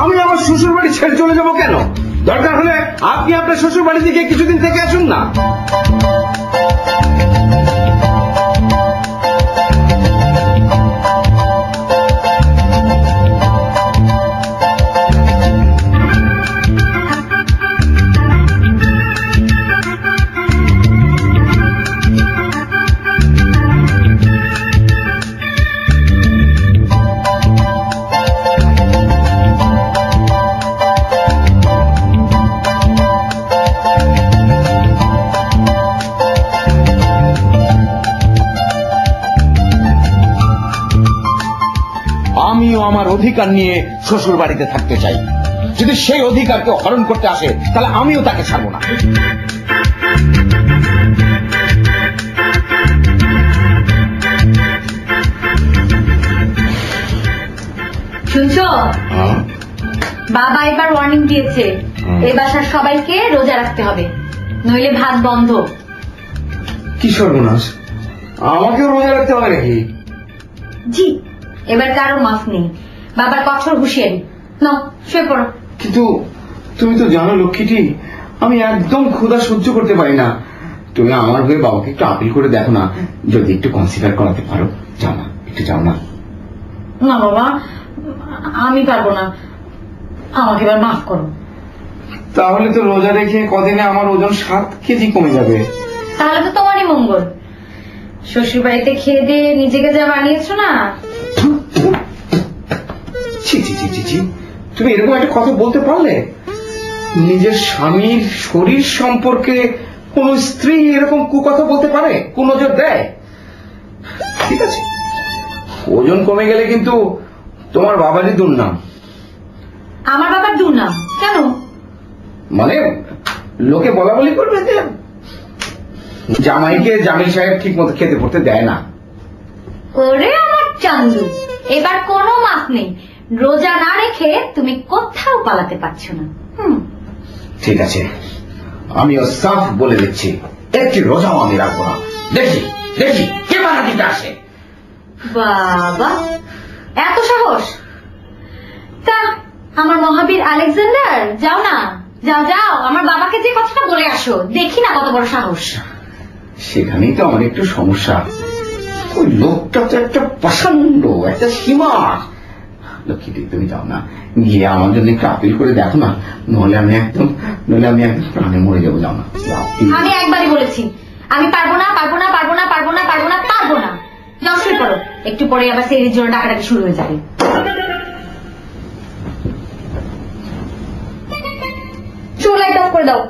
আমি আমার শ্বশুর বাড়ি ছেড়ে চলে যাবো কেন? দরকার হলে আপনি আপনার শ্বশুর বাড়ি থেকে কিছুদিন থেকে আসুন না। আমিও আমার অধিকার নিয়ে শ্বশুর বাড়িতে থাকতে চাই। যদি সেই অধিকারকে হরণ করতে আসে তাহলে আমিও তাকে ছাড়বো না। শুনছো, বাবা এবার ওয়ার্নিং দিয়েছে, এই বাসার সবাইকে রোজা রাখতে হবে, নইলে ভাত বন্ধ। কি সর্বনাশ, আমাকেও রোজা রাখতে হবে নাকি? জি, এবার কারো মাফ নেই। বাবার কঠোর হুঁশিয়ারি। নাও শুয়ে পড়ো। কিন্তু তুমি তো জানো লক্ষ্মীটি, আমি একদম ক্ষুধা সহ্য করতে পারি না। তুমি আমার হয়ে বাবাকে একটু আপিল করে দেখো না, যদি একটু কনসিডার করাতে পারো। যাও না, একটু যাও না। না বাবা, আমি পারবো না, আমাকে এবার মাফ করো। তাহলে তো রোজা রেখে কদিনে আমার ওজন 7 কেজি কমে যাবে। তাহলে তো তোমারই মঙ্গল। শ্বশুর বাড়িতে খেয়ে দিয়ে নিজেকে যা বানিয়েছো না। ছি ছি ছি ছি ছি, তুমি এরকম একটা কথা বলতে পারলে? নিজের স্বামীর শরীর সম্পর্কে কোন স্ত্রী এরকম কুকথা বলতে পারে, কুনজর দেয়? ঠিক আছে, ওজন কমে গেলে কিন্তু তোমার বাবারই দুর্নাম। আমার বাবার দুর্নাম কেন? মানে লোকে বলা বলি করবে যে জামাইকে জামিল সাহেব ঠিক মতো খেতে পড়তে দেয় না। ওরে আমার চান্দু, এবার কোনো মাফ নেই। রোজা না রেখে তুমি কোথাও পালাতে পারছো না। ঠিক আছে, আমিও সাফ বলে দিচ্ছি, একটি রোজাও আমি রাখবো না। দেখি দেখি কে বাধা দিতে আসে। বাবা, এত সাহস? তা আমার মহাবীর আলেকজান্ডার, যাও না, যাও যাও, আমার বাবাকে যে কথাটা বলে আসো, দেখি না কত বড় সাহস। সেখানেই তো আমার একটু সমস্যা। ওই লোকটা তো একটা প্রচন্ড, একটা সীমা। লক্ষ্মীটি, তুমি যাও না, গিয়ে আমার জন্য একটু আপিল করে দেখো না, নইলে আমি একদম প্রাণে মরে যাবো। যাও না। আমি একবারই বলেছি আমি পারবো না, পারবো না, পারবো না, পারবো না, পারবো না, পারবো না। যাও শুয়ে পড়ো, একটু পরে আবার সেরির জন্য ডাকাডাকি শুরু হয়ে যাবে। চুলাই টপ করে দাও।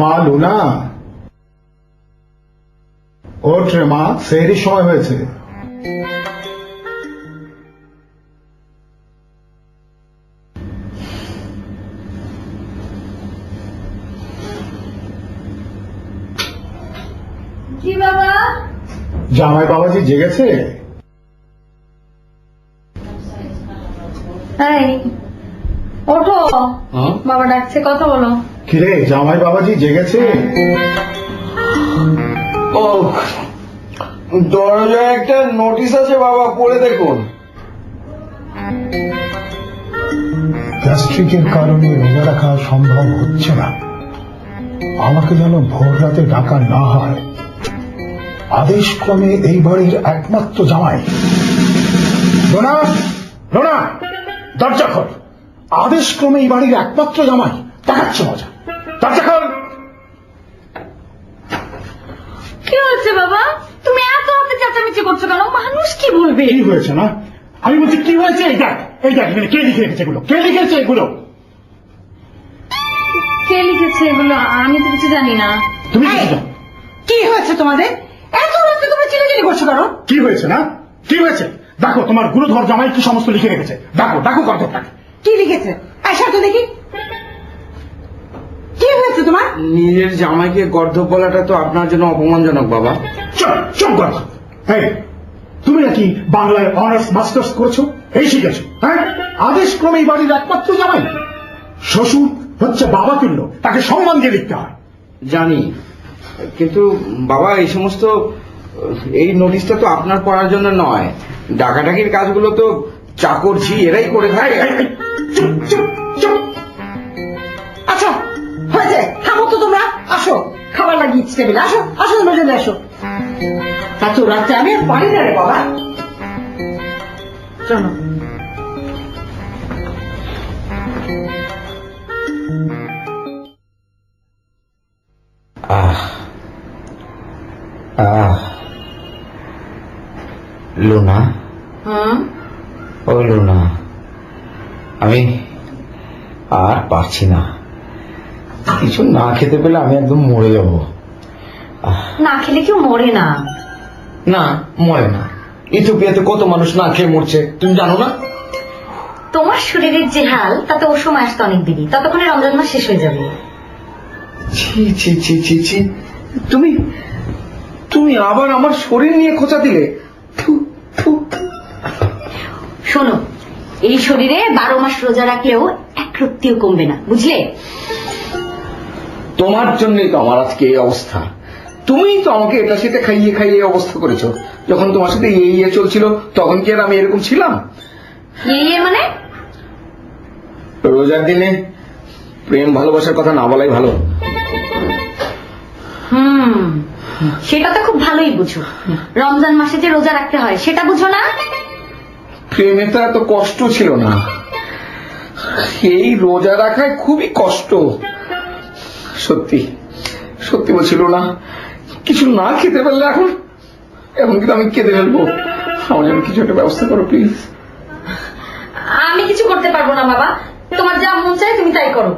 মা লুনা, ওঠ রে মা, সেহরির সময় হয়েছে। কি বাবা? জামাই বাবাজি জেগেছে? এই ওঠো, হ্যাঁ? বাবা ডাকছে, কথা বলো। কিরে, জামাই বাবাজি জেগেছে? ও, দরজায় একটা নোটিশ আছে বাবা, পড়ে দেখুন। গ্যাস্ট্রিকের কারণে রোজা রাখা সম্ভব হচ্ছে না। আমাকে যেন ভোর রাতে ডাকা না হয়। আদেশ ক্রমে এই বাড়ির একমাত্র জামাই। লোনা, লোনা, দরজা খোল। আদেশ ক্রমে এই বাড়ির একমাত্র জামাই, দেখাচ্ছে মজা। দরজা খোল। কি হয়েছে বাবা? তুমি এত রাতে চেঁচামেচি করছো কেন? মানুষ কি বলবে? কি হয়েছে না? আমি বলছি কি হয়েছে? এই দেখ, এই দেখ, এখানে কে লিখে রেখেছে এগুলো? কে লিখেছে এগুলো? কে লিখেছে এগুলো? আমি তো কিছু জানি না। তুমি কিছু জানো? কি হয়েছে তোমাদের? এত রাতে তোমরা চিল্লাচিল্লি করছো কেন? কি হয়েছে না? কি হয়েছে? দেখো তোমার গুরুধর জামাই কি সমস্ত লিখে রেখেছে। দেখো, দেখো গর্ধবটাকে। কি লিখেছে? আয়সা তো দেখি, কি হয়েছে তোমার? নিজের জামাইকে গর্ধব বলাটা তো আপনার জন্য অপমানজনক বাবা। চুপ, চুপ গর্ধব। এই, তুমি নাকি বাংলায় অনার্স মাস্টার্স করেছো, এই শিখেছো? হ্যাঁ, আদেশ ক্রমে এই বাড়ির একমাত্র জামাই। শ্বশুর হচ্ছে বাবা তুল্য, তাকে সম্মান দিয়ে লিখতে হয়। জানি, কিন্তু বাবা এই সমস্ত এই নোটিশটা তো আপনার পড়ার জন্য নয়। ডাকাডাকির কাজগুলো তো চাকর ঝি এরাই করে খায়। চুপ, চুপ, চুপ। আচ্ছা হয়েছে, থামো তো তোমরা। আসো, খাবার লাগিয়েছি টেবিলে। আসো, আসো, তোমরা চলে আসো। এত রাতে আমি আর পারি না রে বাবা। চলো। লুনা, ও লুনা, আমি আর পারছি না। কিছু না খেতে পেলে আমি একদম মরে যাব। না খেলে কেউ মরে না। না, মরে না। ইথিওপিয়াতে কত মানুষ না খেয়ে মরছে, তুমি জানো না? তোমার শরীরের যে হাল, তাতে ওর সময় আসতে অনেক দেরি। ততক্ষণে রমজান মাস শেষ হয়ে যাবে। ছি ছি ছি ছি ছি, তুমি তুমি আবার আমার শরীর নিয়ে খোঁচা দিলে। থু, থু। শোনো, এই শরীরে 12 মাস রোজা রাখলেও এক রত্তিও কমবে না, বুঝলে? তোমার জন্যই তো আমার আজকে এই অবস্থা। তুমিই তো আমাকে এটা সেটা খাইয়ে খাইয়ে এই অবস্থা করেছো। যখন তোমার সাথে ইয়ে চলছিল, তখন কি আর আমি এরকম ছিলাম? ইয়ে মানে? রোজার দিনে প্রেম ভালোবাসার কথা না বলাই ভালো। সেটা তো খুব ভালোই বুঝো। রমজান মাসে যে রোজা রাখতে হয় সেটা বুঝো না? প্রেমে তো এত কষ্ট ছিল না, এই রোজা রাখায় খুবই কষ্ট। সত্যি সত্যি বলছিল না, কিছু না খেতে পারলে এখন কিন্তু আমি কেঁদে ফেলবো। আমার জন্য কিছু একটা ব্যবস্থা করো প্লিজ। আমি কিছু করতে পারবো না বাবা, তোমার যা মন চায় তুমি তাই করো।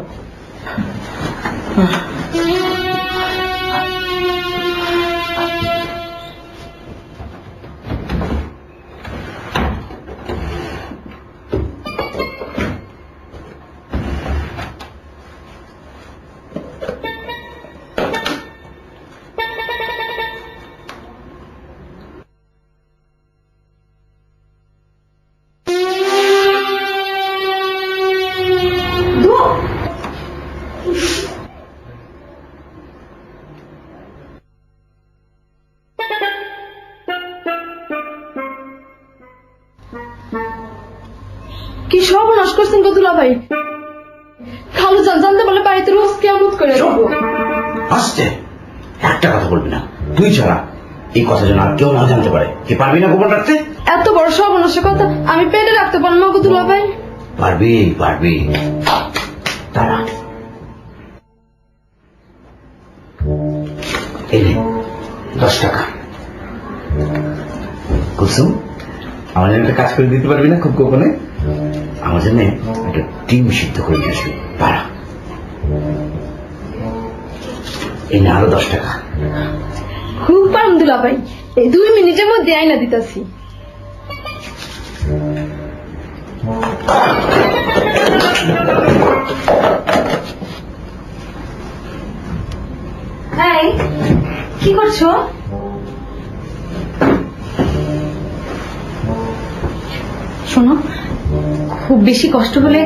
কি সর্বনাশ করছেন গো দুলাভাই। খালু জানতে বলে বাড়িতে রোজ কেমন করে দেবো। আসছে একটা কথা বলবি না, তুই ছাড়া এই কথা যেন আর কেউ না জানতে পারে। কি পারবি না গোপন রাখতে? এত বড় সর্বনাশের কথা আমি পেটে রাখতে পারলাম না গো দুলাভাই। পারবি পারবি, তারা এই নে 10 টাকা। কুসুম, আমার জন্য একটা কাজ করে দিতে পারবি না খুব গোপনে? আমার জন্য একটা ডিম সিদ্ধ করে দিয়ে আসবি, পারা। এই না আরো 10 টাকা। খুব পারম দুলাভাই, এই 2 মিনিটের মধ্যে আইনা দিতাছি। এই, কি করছো? শোনো, খুব বেশি কষ্ট হলে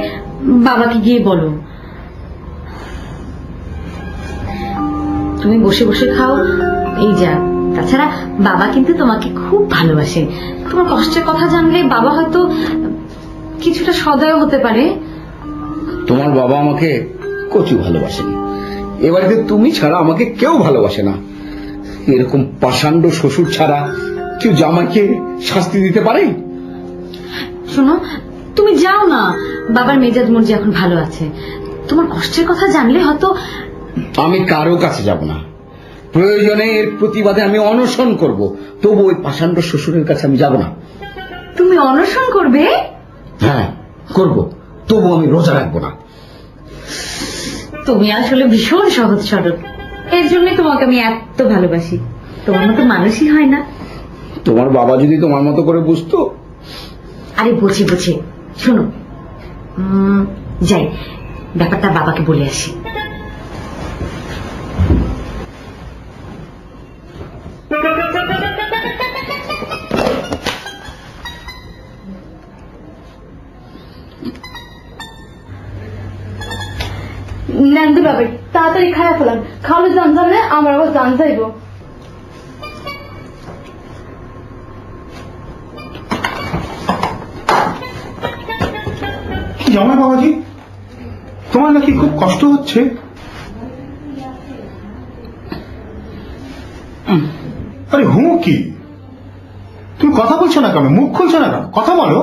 বাবাকে গিয়ে বলো। তুমি বসে বসে খাও, এই যা। তাছাড়া বাবা কিন্তু তোমাকে খুব ভালোবাসে। তোমার কষ্টের কথা জানলে বাবা হয়তো কিছুটা সদয় হতে পারে। তোমার বাবা আমাকে কচু ভালোবাসেন, এ বাড়িতে তুমি ছাড়া আমাকে কেউ ভালোবাসে না। এরকম পাষাণ্ড শ্বশুর ছাড়া কেউ জামাইকে শাস্তি দিতে পারে? শোনো, তুমি যাও না, বাবার মেজাজ মর্জি এখন ভালো আছে। তোমার কষ্টের কথা জানলে হয়তো। আমি কারো কাছে যাব না, প্রয়োজনে এর প্রতিবাদে আমি অনশন করব, তবু ওই পাষাণ্ড শ্বশুরের কাছে আমি যাব না। তুমি অনশন করবে? হ্যাঁ করব, তবু আমি রোজা রাখবো না। তুমি আসলে ভীষণ সহজ সরল, এর জন্য তোমাকে আমি এত ভালোবাসি। তোমার মতো মানুষই হয় না। তোমার বাবা যদি তোমার মতো করে বুঝতো। আরে বুঝি বুঝি। শোনো, যাই, ব্যাপারটা বাবাকে বলে আসি। নেন দুলাভাই, তাড়াতাড়ি খায়া ফেলান। খালু জান জানলে আমার আবার জান যাইব। জামাই বাবাজি, তোমার নাকি খুব কষ্ট হচ্ছে? আরে হুঁ কি, তুমি কথা বলছো না কেন? মুখ খুলছো না কেন? কথা বলো।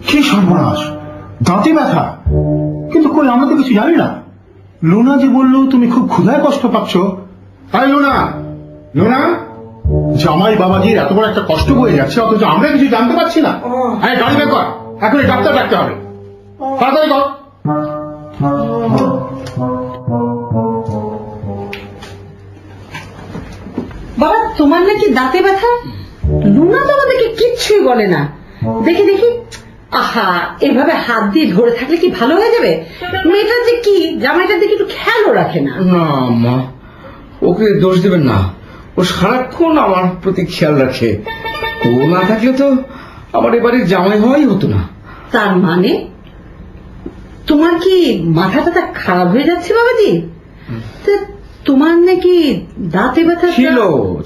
কি সর্বনাশ, দাঁতে ব্যথা! কিন্তু কই, আমরা তো কিছু জানি না। লুনা যে বললো তুমি খুব ক্ষুধায় কষ্ট পাচ্ছ। আরে লুনা, লুনা, জামাই বাবাজির এত বড় একটা কষ্ট হয়ে যাচ্ছে, অথচ আমরা কিছু জানতে পারছি না। আরে গাড়ি বের কর, এখনই ডাক্তার ডাকতে হবে, তাড়াতাড়ি কর। বাবা, তোমার নাকি দাঁতে ব্যথা? লুনা তো আমাদেরকে কিচ্ছুই বলে না। দেখি দেখি, আহা, এভাবে হাত দিয়ে ধরে থাকলে কি ভালো হয়ে যাবে? মেয়েটার যে কি, জামাইটার দিকে একটু খেয়ালও রাখে না। না মা, ওকে দোষ দেবেন না, ও সারাক্ষণ আমার প্রতি খেয়াল রাখে। ও না থাকলে তো আমার এবারে জামাই হওয়াই হতো না। তার মানে তোমার কি মাথা টাথা খারাপ হয়ে যাচ্ছে বাবাজি? তা তোমার নাকি দাঁতে ব্যথা ছিল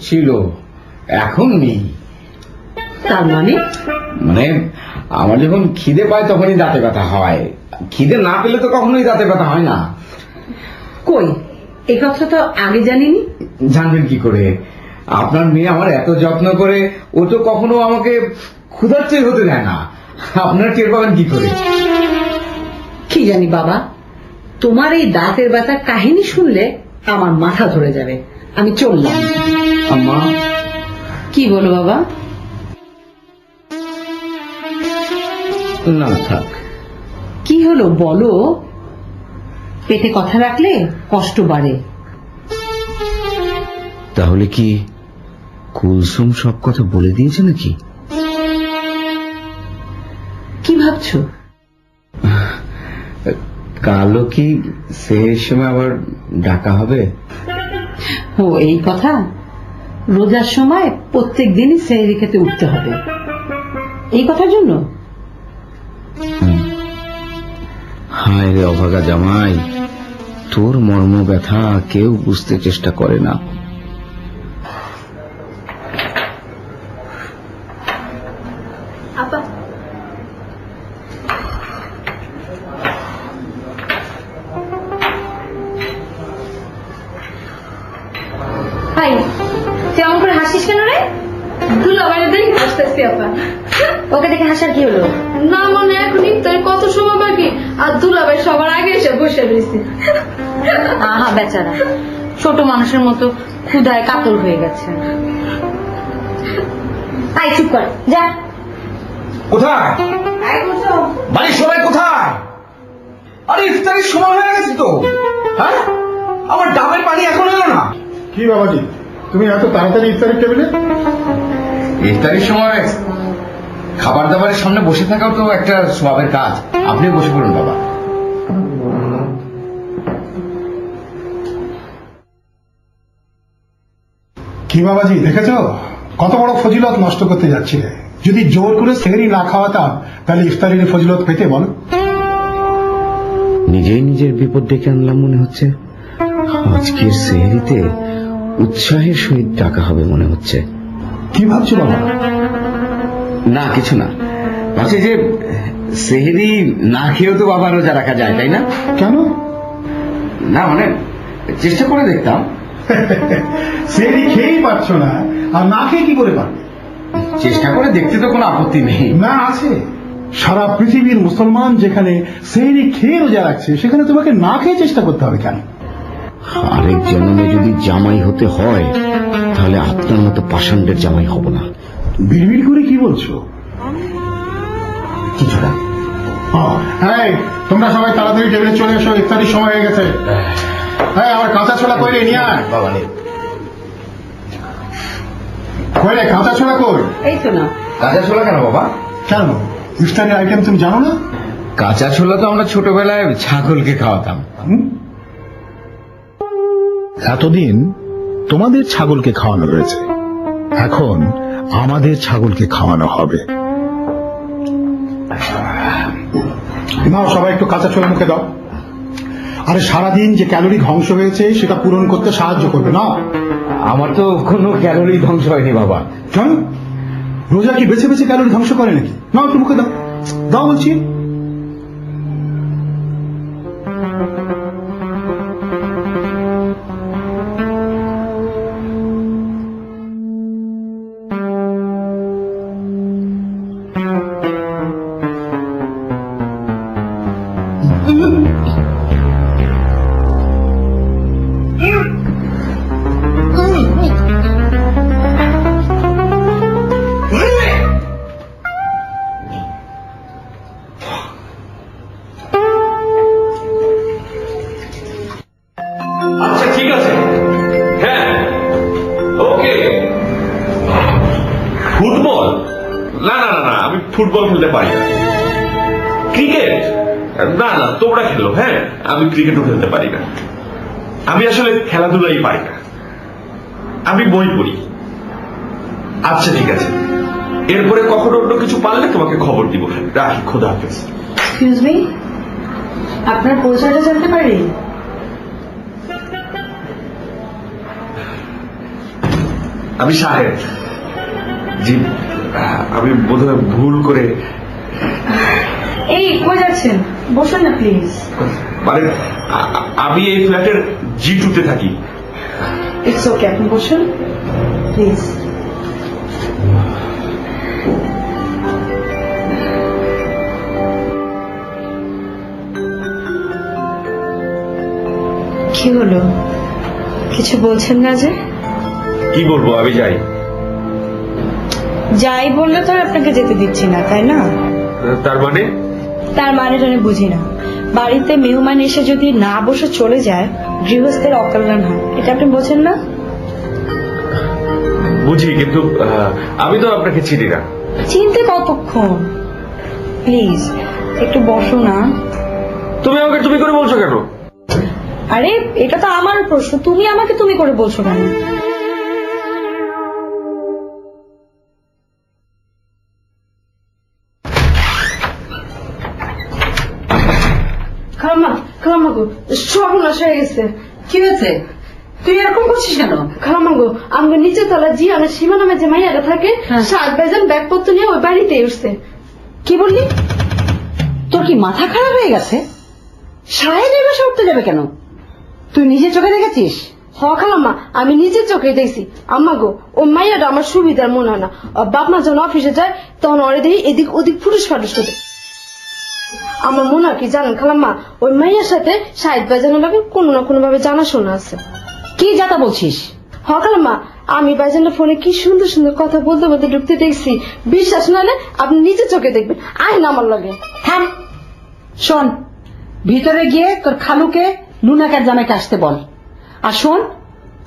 ছিল, এখন নেই। তার মানে? মানে আমার যখন খিদে পায় তখনই দাঁতে ব্যথা হয়, খিদে না পেলে তো কখনোই দাঁতে ব্যথা হয় না। কই, এই কথা তো আগে জানিনি। জানবেন কি করে? আপনার মেয়ে আমার এত যত্ন করে, ও তো কখনো আমাকে ক্ষুধার্তই হতে দেয় না। আপনার টের পাবেন কি করে? কি জানি বাবা, তোমার এই দাঁতের ব্যথার কাহিনী শুনলে আমার মাথা ধরে যাবে। আমি চললাম। আম্মা, কি বলো বাবা? না থাক। কি হলো বলো? পেটে কথা রাখলে কষ্ট বাড়ে। তাহলে কি কুলসুম সব কথা বলে দিয়েছে নাকি? কি ভাবছো? কালও কি সেই সময় আবার ডাকা হবে? ও এই কথা, রোজার সময় প্রত্যেক দিনই সেহরি খেতে উঠতে হবে, এই কথার জন্য? হায় রে অভাগা জামাই, তোর মর্ম ব্যথা কেউ বুঝতে চেষ্টা করে না। আপা, ভাই, তেমন করে হাসিস কেন রে? দুলাভাইয়ের দেখে হাসতেছি আপা। ওকে দেখে হাসার কি হলো? না মানে এখন ইফতারের কত সময় বাকি, আর দুলাভাই সবার আগে এসে বসে রয়েছে। আহা বেচারা, ছোট মানুষের মতো ক্ষুধায় কাতর হয়ে গেছে। আই চুপ কর, যা। কোথায় বাড়ির সবাই কোথায়? আরে ইফতারের সময় হয়ে গেছে তো। হ্যাঁ, আমার ডাবের পানি এখন এলো না। কি বাবাজি, তুমি এত তাড়াতাড়ি ইফতারের টেবিলে? ইফতারের সময় খাবার দাবারের সামনে বসে থাকাও তো একটা স্বভাবের কাজ। আপনি বসে পড়ুন বাবা। কি বাবাজি, দেখেছ কত বড় ফজিলত নষ্ট করতে যাচ্ছিলে? যদি জোর করে সেহরি না খাওয়াতাম তাহলে ইফতারের ফজিলত পেতে বলো। নিজেই নিজের বিপদ ডেকে আনলাম মনে হচ্ছে। আজকের সেহরিতে উৎসাহের সহিত ডাকা হবে মনে হচ্ছে। কি ভাবছো বাবা? না কিছু না, ভাবছি যে সেহরি না খেয়েও তো বাবা রোজা রাখা যায়, তাই না? কেন? না মানে চেষ্টা করে দেখতাম। সেহরি খেয়েই পারছো না, আর না খেয়ে কি করে পারবে? চেষ্টা করে দেখতে তো কোনো আপত্তি নেই। না আছে। সারা পৃথিবীর মুসলমান যেখানে সেহরি খেয়ে রোজা রাখছে, সেখানে তোমাকে না খেয়ে চেষ্টা করতে হবে কেন? আরেক জন্মে যদি জামাই হতে হয় তাহলে আপনার মতো পাষাণ্ডের জামাই হব না। বিড়বিড় করে কি বলছো? কিছুটা। হ্যাঁ, তোমরা সবাই তাড়াতাড়ি টেবিলে চলে এসো, ইফতারির সময় হয়ে গেছে। হ্যাঁ, আমার কাঁচা ছোলা কইরে নিয়ে আয়। বাবা নেই। কইরে কাঁচা ছোলা কই? এই তো না। কাঁচা ছোলা কেন বাবা? কেন, ইফতারের আইটেম তুমি জানো না? কাঁচা ছোলা তো আমরা ছোটবেলায় ছাগলকে খাওয়াতাম। এতদিন তোমাদের ছাগলকে খাওয়ানো হয়েছে, এখন আমাদের ছাগলকে খাওয়ানো হবে। নাও সবাই একটু কাঁচা ছোলা মুখে দাও। আরে সারাদিন যে ক্যালোরি ধ্বংস হয়েছে সেটা পূরণ করতে সাহায্য করবে না। আমার তো কোনো ক্যালোরি ধ্বংস হয়নি বাবা। কেন, রোজা কি বেছে বেছে ক্যালোরি ধ্বংস করে নাকি? নাও একটু মুখে দাও, দাও বলছি। আচ্ছা ঠিক আছে, হ্যাঁ ওকে। ফুটবল? না না না না, আমি ফুটবল খেলতে পারি না। ক্রিকেট? না না, তোমরা খেলো। হ্যাঁ, আমি ক্রিকেটও খেলতে পারি না। আমি আসলে খেলাধুলাই পারি না, আমি বই পড়ি। আচ্ছা ঠিক আছে, এরপরে কখনো অন্য কিছু পারলে তোমাকে খবর দিব। রাখি, খোদা হাফেজ। এক্সকিউজ মি, আপনার পরিচয়টা জানতে পারি? আমি সাহেব। জি, আমি বোধহয় ভুল করে। এই কই যাচ্ছেন? বসুন না প্লিজ। মানে আমি এই ফ্ল্যাটের G2-তে থাকি। ইটস ওকে, আপনি বসুন প্লিজ। কি হলো, কিছু বলছেন না যে? কি বলবো, আমি যাই। যাই বললে তো আর আপনাকে যেতে দিচ্ছি না, তাই না? তার মানে? তার মানেটা আমি বুঝি না। বাড়িতে মেহমান এসে যদি না বসে চলে যায়, গৃহস্থের অকল্যাণ হয়, এটা আপনি বোঝেন না? বুঝি, কিন্তু আমি তো আপনাকে চিনি না। চিনতে কতক্ষণ? প্লিজ একটু বসো না। তুমি আমাকে তুমি করে বলছো কেন? আরে এটা তো আমার প্রশ্ন, তুমি আমাকে তুমি করে বলছো কেন? খালাম্মা, খালাম্মা গো, সর্বনাশ হয়ে গেছে। কি হয়েছে? তুই এরকম করছিস কেন? খালাম্মা গো, আমাকে নিচে তলা জিয়ানের সীমা নামে যে মাইয়াটা থাকে, হ্যাঁ। 7 বেজন ব্যাগপত্র নিয়ে ওই বাড়িতে উঠছে। কি বললি? তোর কি মাথা খারাপ হয়ে গেছে? সাহেব এ বাসা উঠতে যাবে কেন? তুই নিজে চোখে দেখেছিস হ খালাম্মা, আমি নিজের চোখে দেখছি। আম্মা গো, ও মাইয়াটা আমার সুবিধার মনে হয় না। ওর বাপ মা যখন অফিসে যায় তখন ওরে দেখি এদিক ওদিক ফুটুস ফাটুস করতে। আমার মনে হয় কি জানেন খালাম্মা, ওই মাইয়ার সাথে সাইড বাজানো লাগে কোনো না কোনো ভাবে জানাশোনা আছে। কি যাতা বলছিস? হ খালাম্মা, আমি বাইজানের ফোনে কি সুন্দর সুন্দর কথা বলতে বলতে ঢুকতে দেখছি। বিশ্বাস না হলে আপনি নিজের চোখে দেখবেন। আইন আমার লগে। থাম, শোন, ভিতরে গিয়ে তোর খালুকে লুনাকার জামাইকে আসতে বল। আর শোন,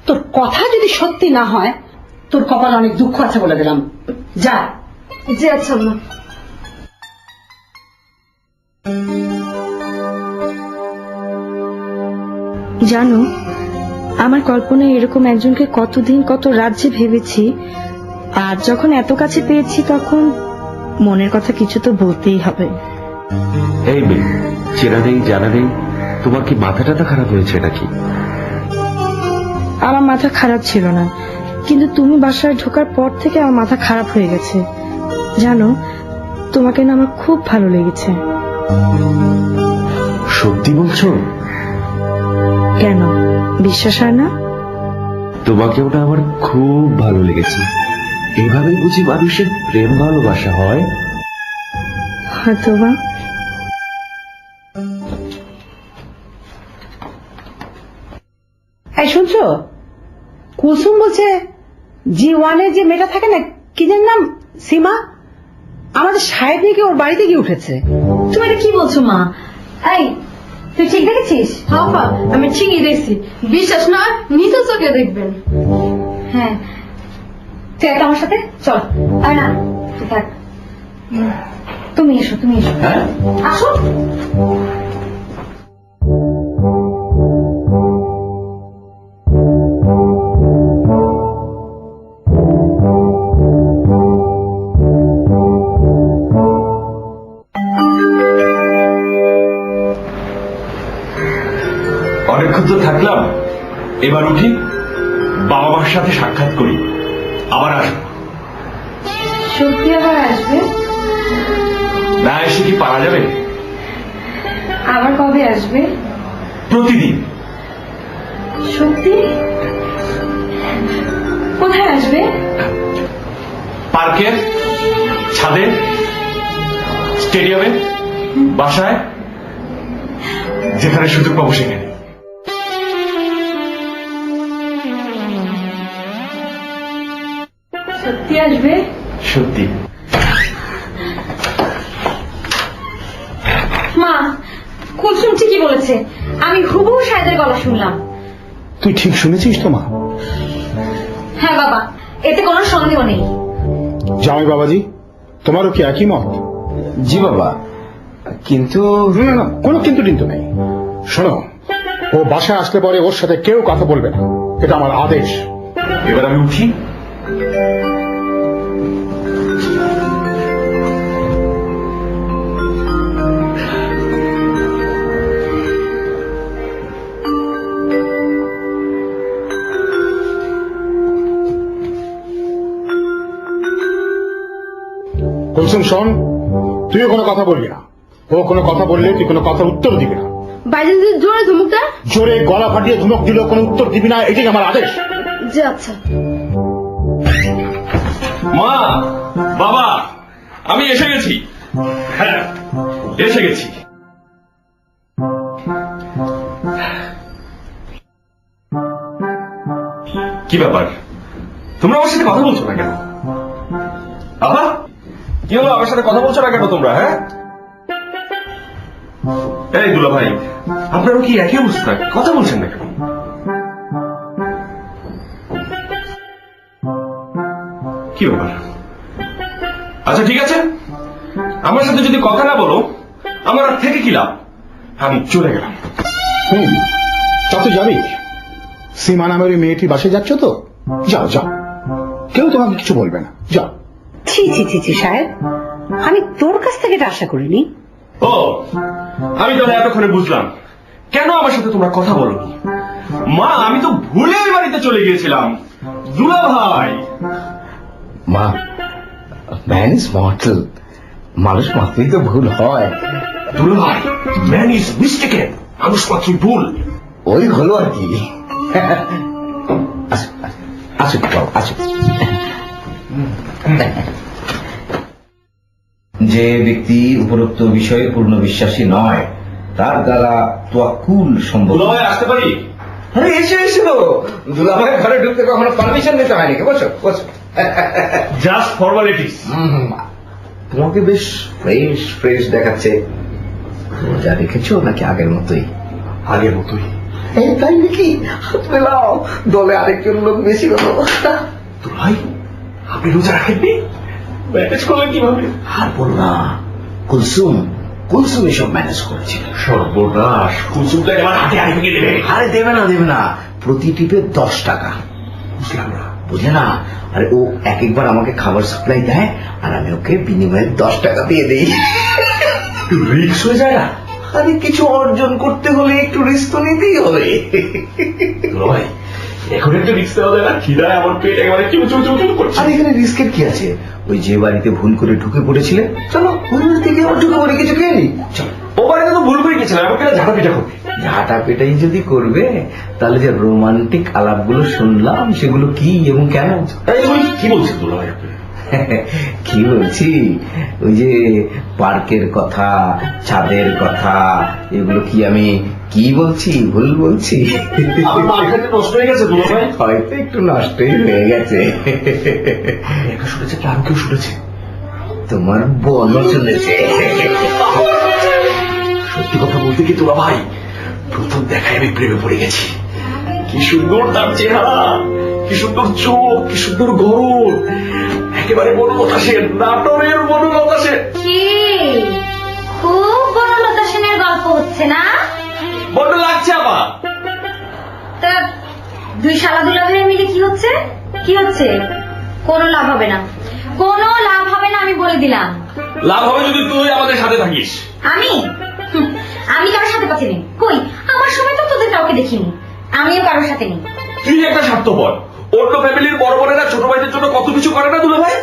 তোর কথা যদি সত্যি না হয় তোর কপালে অনেক দুঃখ আছে বলে দিলাম। যা। জি আচ্ছা আম্মা। জানো, আমার কল্পনায় এরকম একজনকে কতদিন কত রাজ্যে ভেবেছি, আর যখন এত কাছে পেয়েছি তখন মনের কথা কিছু তো বলতেই হবে। এই মেয়ে, চেনা নেই জানা নেই, তোমার কি মাথা টাথা খারাপ হয়েছে নাকি? আমার মাথা খারাপ ছিল না, কিন্তু তুমি বাসায় ঢোকার পর থেকে আমার মাথা খারাপ হয়ে গেছে। জানো, তোমাকে না আমার খুব ভালো লেগেছে। সত্যি বলছো? কেন, বিশ্বাস হয় না? তোমাকে ওটা আমার খুব ভালো লেগেছে। এভাবেই বুঝি মানুষের প্রেম ভালোবাসা হয়? হয়তোবা। এই শুনছো, কুলসুম বলছে জি1-এ যে মেয়েটা থাকে না, কি যেন নাম, সীমা, আমাদের সাহেব নাকি ওর বাড়িতে গিয়ে উঠেছে। তুমি এটা কি বলছো মা? এই, তুই ঠিক দেখেছিস? হাফা, আমি ঠিকই দেখছি। বিশ্বাস না হয় নিজের চোখে দেখবেন। হ্যাঁ, তুই একটা আমার সাথে চল। আর না, তুই থাক। তুমি এসো, তুমি এসো। আসো। অনেকক্ষণ তো থাকলাম, এবার উঠি, বাবা মার সাথে সাক্ষাৎ করি, আবার আসবো। সত্যি আবার আসবে? না এসে কি পারা যাবে? আবার কবে আসবে? প্রতিদিন। সত্যি? কোথায় আসবে? পার্কে, ছাদে, স্টেডিয়ামে, বাসায়, যেখানে সুযোগ পাবো সেখানে। সত্যি আসবে? সত্যি। মা, কুলসুম ঠিকই বলেছে। আমি হুবহু সাহেদের গলা শুনলাম। তুই ঠিক শুনেছিস তো মা? হ্যাঁ বাবা, এতে কোনো সন্দেহ নেই। জামাই বাবাজি, তোমারও কি একই মত? জি বাবা, কিন্তু না না, কোনো কিন্তু টিন্তু নেই। শোনো, ও বাসায় আসলে পরে ওর সাথে কেউ কথা বলবে না, এটা আমার আদেশ। এবার আমি উঠি। কুলসুম শোন, তুইও কোনো কথা বলবি না। ও কোনো কথা বললে তুই কোনো কথার উত্তর দিবি না। বাইরে যদি জোরে ধমক দেয়? জোরে গলা ফাটিয়ে ধমক দিলেও কোনো উত্তর দিবি না, এটাই আমার আদেশ। জি আচ্ছা। মা, বাবা, আমি এসে গেছি। হ্যাঁ, এসে গেছি। কি ব্যাপার, তোমরা আমার সাথে কথা বলছো না কেন? আহা, কি হলো, আমার সাথে কথা বলছো না কেন তোমরা? হ্যাঁ, এই দুলা ভাই, আপনারও কি একই অবস্থা? কথা বলছেন না কেন? কি ব্যাপার? আচ্ছা ঠিক আছে, আমার সাথে যদি কথা না বলো আমার আর থেকে কি লাভ? আমি চলে গেলাম। তা তো যাবি। সীমা নামের ওই মেয়েটি বাসে যাচ্ছ তো, যাও যাও, কেউ তোমাকে কিছু বলবে না, যাও। ছি ছি ছি ছি সাহেব, আমি তোর কাছ থেকে এটা আশা করিনি। ও, আমি তাহলে এতক্ষণে বুঝলাম কেন আমার সাথে তোমরা কথা বলোনি। মা, আমি তো ভুলে ওই বাড়িতে চলে গিয়েছিলাম। দুলা ভাই, মা, ম্যান ইজ মর্টাল, মানুষ মাত্রই তো ভুল হয়। দুলা ভাই, ম্যান ইজ মিস্টেকেন, মানুষ মাত্রই ভুল। ওই হলো আর কি। আসুন বাবু, আসুন। যে ব্যক্তি উপরোক্ত বিষয়ে পূর্ণ বিশ্বাসী নয় তার দ্বারা তোয়াক্কুল সম্ভব। দুলাভাই আসতে পারি? আরে এসো এসো, দুলাভাই ঘরে ঢুকতে কখনো পারমিশন নিতে হয়নি। বসো বসো। Just formalities. তোমাকে বেশ ফ্রেশ ফ্রেশ দেখাচ্ছে। রোজা রেখেছো নাকি আগের মতোই? আগের মতোই। তাই নাকি? হাত মেলাও, দলে আরেকজন লোক বেশি হলো। দুলাভাই আপনি রোজা রাখেননি? ম্যানেজ করলেন কিভাবে? আর বল না, কুলসুম কুলসুম এসব ম্যানেজ করেছিল। সর্বনাশ, কুলসুমটা আমার হাতে আড়ি ভেঙে দেবে। আরে দেবে না, প্রতি টিপে 10 টাকা। বুঝলাম না। বুঝলে না? আরে ও এক একবার আমাকে খাবার সাপ্লাই দেয় আর আমি ওকে বিনিময়ে 10 টাকা দিয়ে দিই। রিক্স হয়ে যায় না? আরে কিছু অর্জন করতে হলে একটু রিস্ক তো নিতেই হবে। দুলাভাই এখন একটা রিক্স দেওয়া যায় না? খিদায় আমার পেট একেবারে চুমচুম করছে। আর এখানে রিস্কের কি আছে? ওই যে বাড়িতে ভুল করে ঢুকে পড়েছিলে, চলো ওই বাড়ি থেকে আবার ঢুকে পড়ে কিছু খেয়ে নি। চলো। ও বাড়িতে তো ভুল করে গেছিলাম, আমাকে ঝাঁটা পিঠা করবে। ঝাঁটা পেটাই যদি করবে তাহলে যে রোমান্টিক আলাপগুলো শুনলাম সেগুলো কি এবং কেন? কি বলছেন দুলাভাই আপনি? কি বলছি, ওই যে পার্কের কথা, ছাদের কথা, এগুলো কি আমি কি বলছি ভুল বলছি? আমার মাথাটা নষ্ট হয়ে গেছে দুলাভাই। হয়তো একটু নষ্টই হয়ে গেছে। একা শুনেছে, আরো কেউ শুনেছে? তোমার বোনও শুনেছে। সত্যি কথা বলতে কি দুলাভাই, প্রথম দেখায় আমি প্রেমে পড়ে গেছি। কি সুন্দর তার চেহারা, কি সুন্দর চোখ, কি সুন্দর গরম, একেবারে মনোলতা সেন, নাটকের মনোলতা সেন। কি খুব বনলতা সেনের গল্প হচ্ছে না? বড্ড লাগছে আবার। তা দুই শালা দুলাভাই মিলে কি হচ্ছে? কি হচ্ছে? কোনো লাভ হবে না, কোনো লাভ হবে না, আমি বলে দিলাম। লাভ হবে যদি তুই আমাদের সাথে থাকিস। আমি আমি কারোর সাথে পাচ্ছি নেই। কই, আমার সময় তো তোদের কাউকে দেখিনি, আমিও কারোর সাথে নেই। তুই একটা স্বার্থপর। অন্য ফ্যামিলির বড় বড়েরা ছোট ভাইদের জন্য কত কিছু করে না দুলাভাই?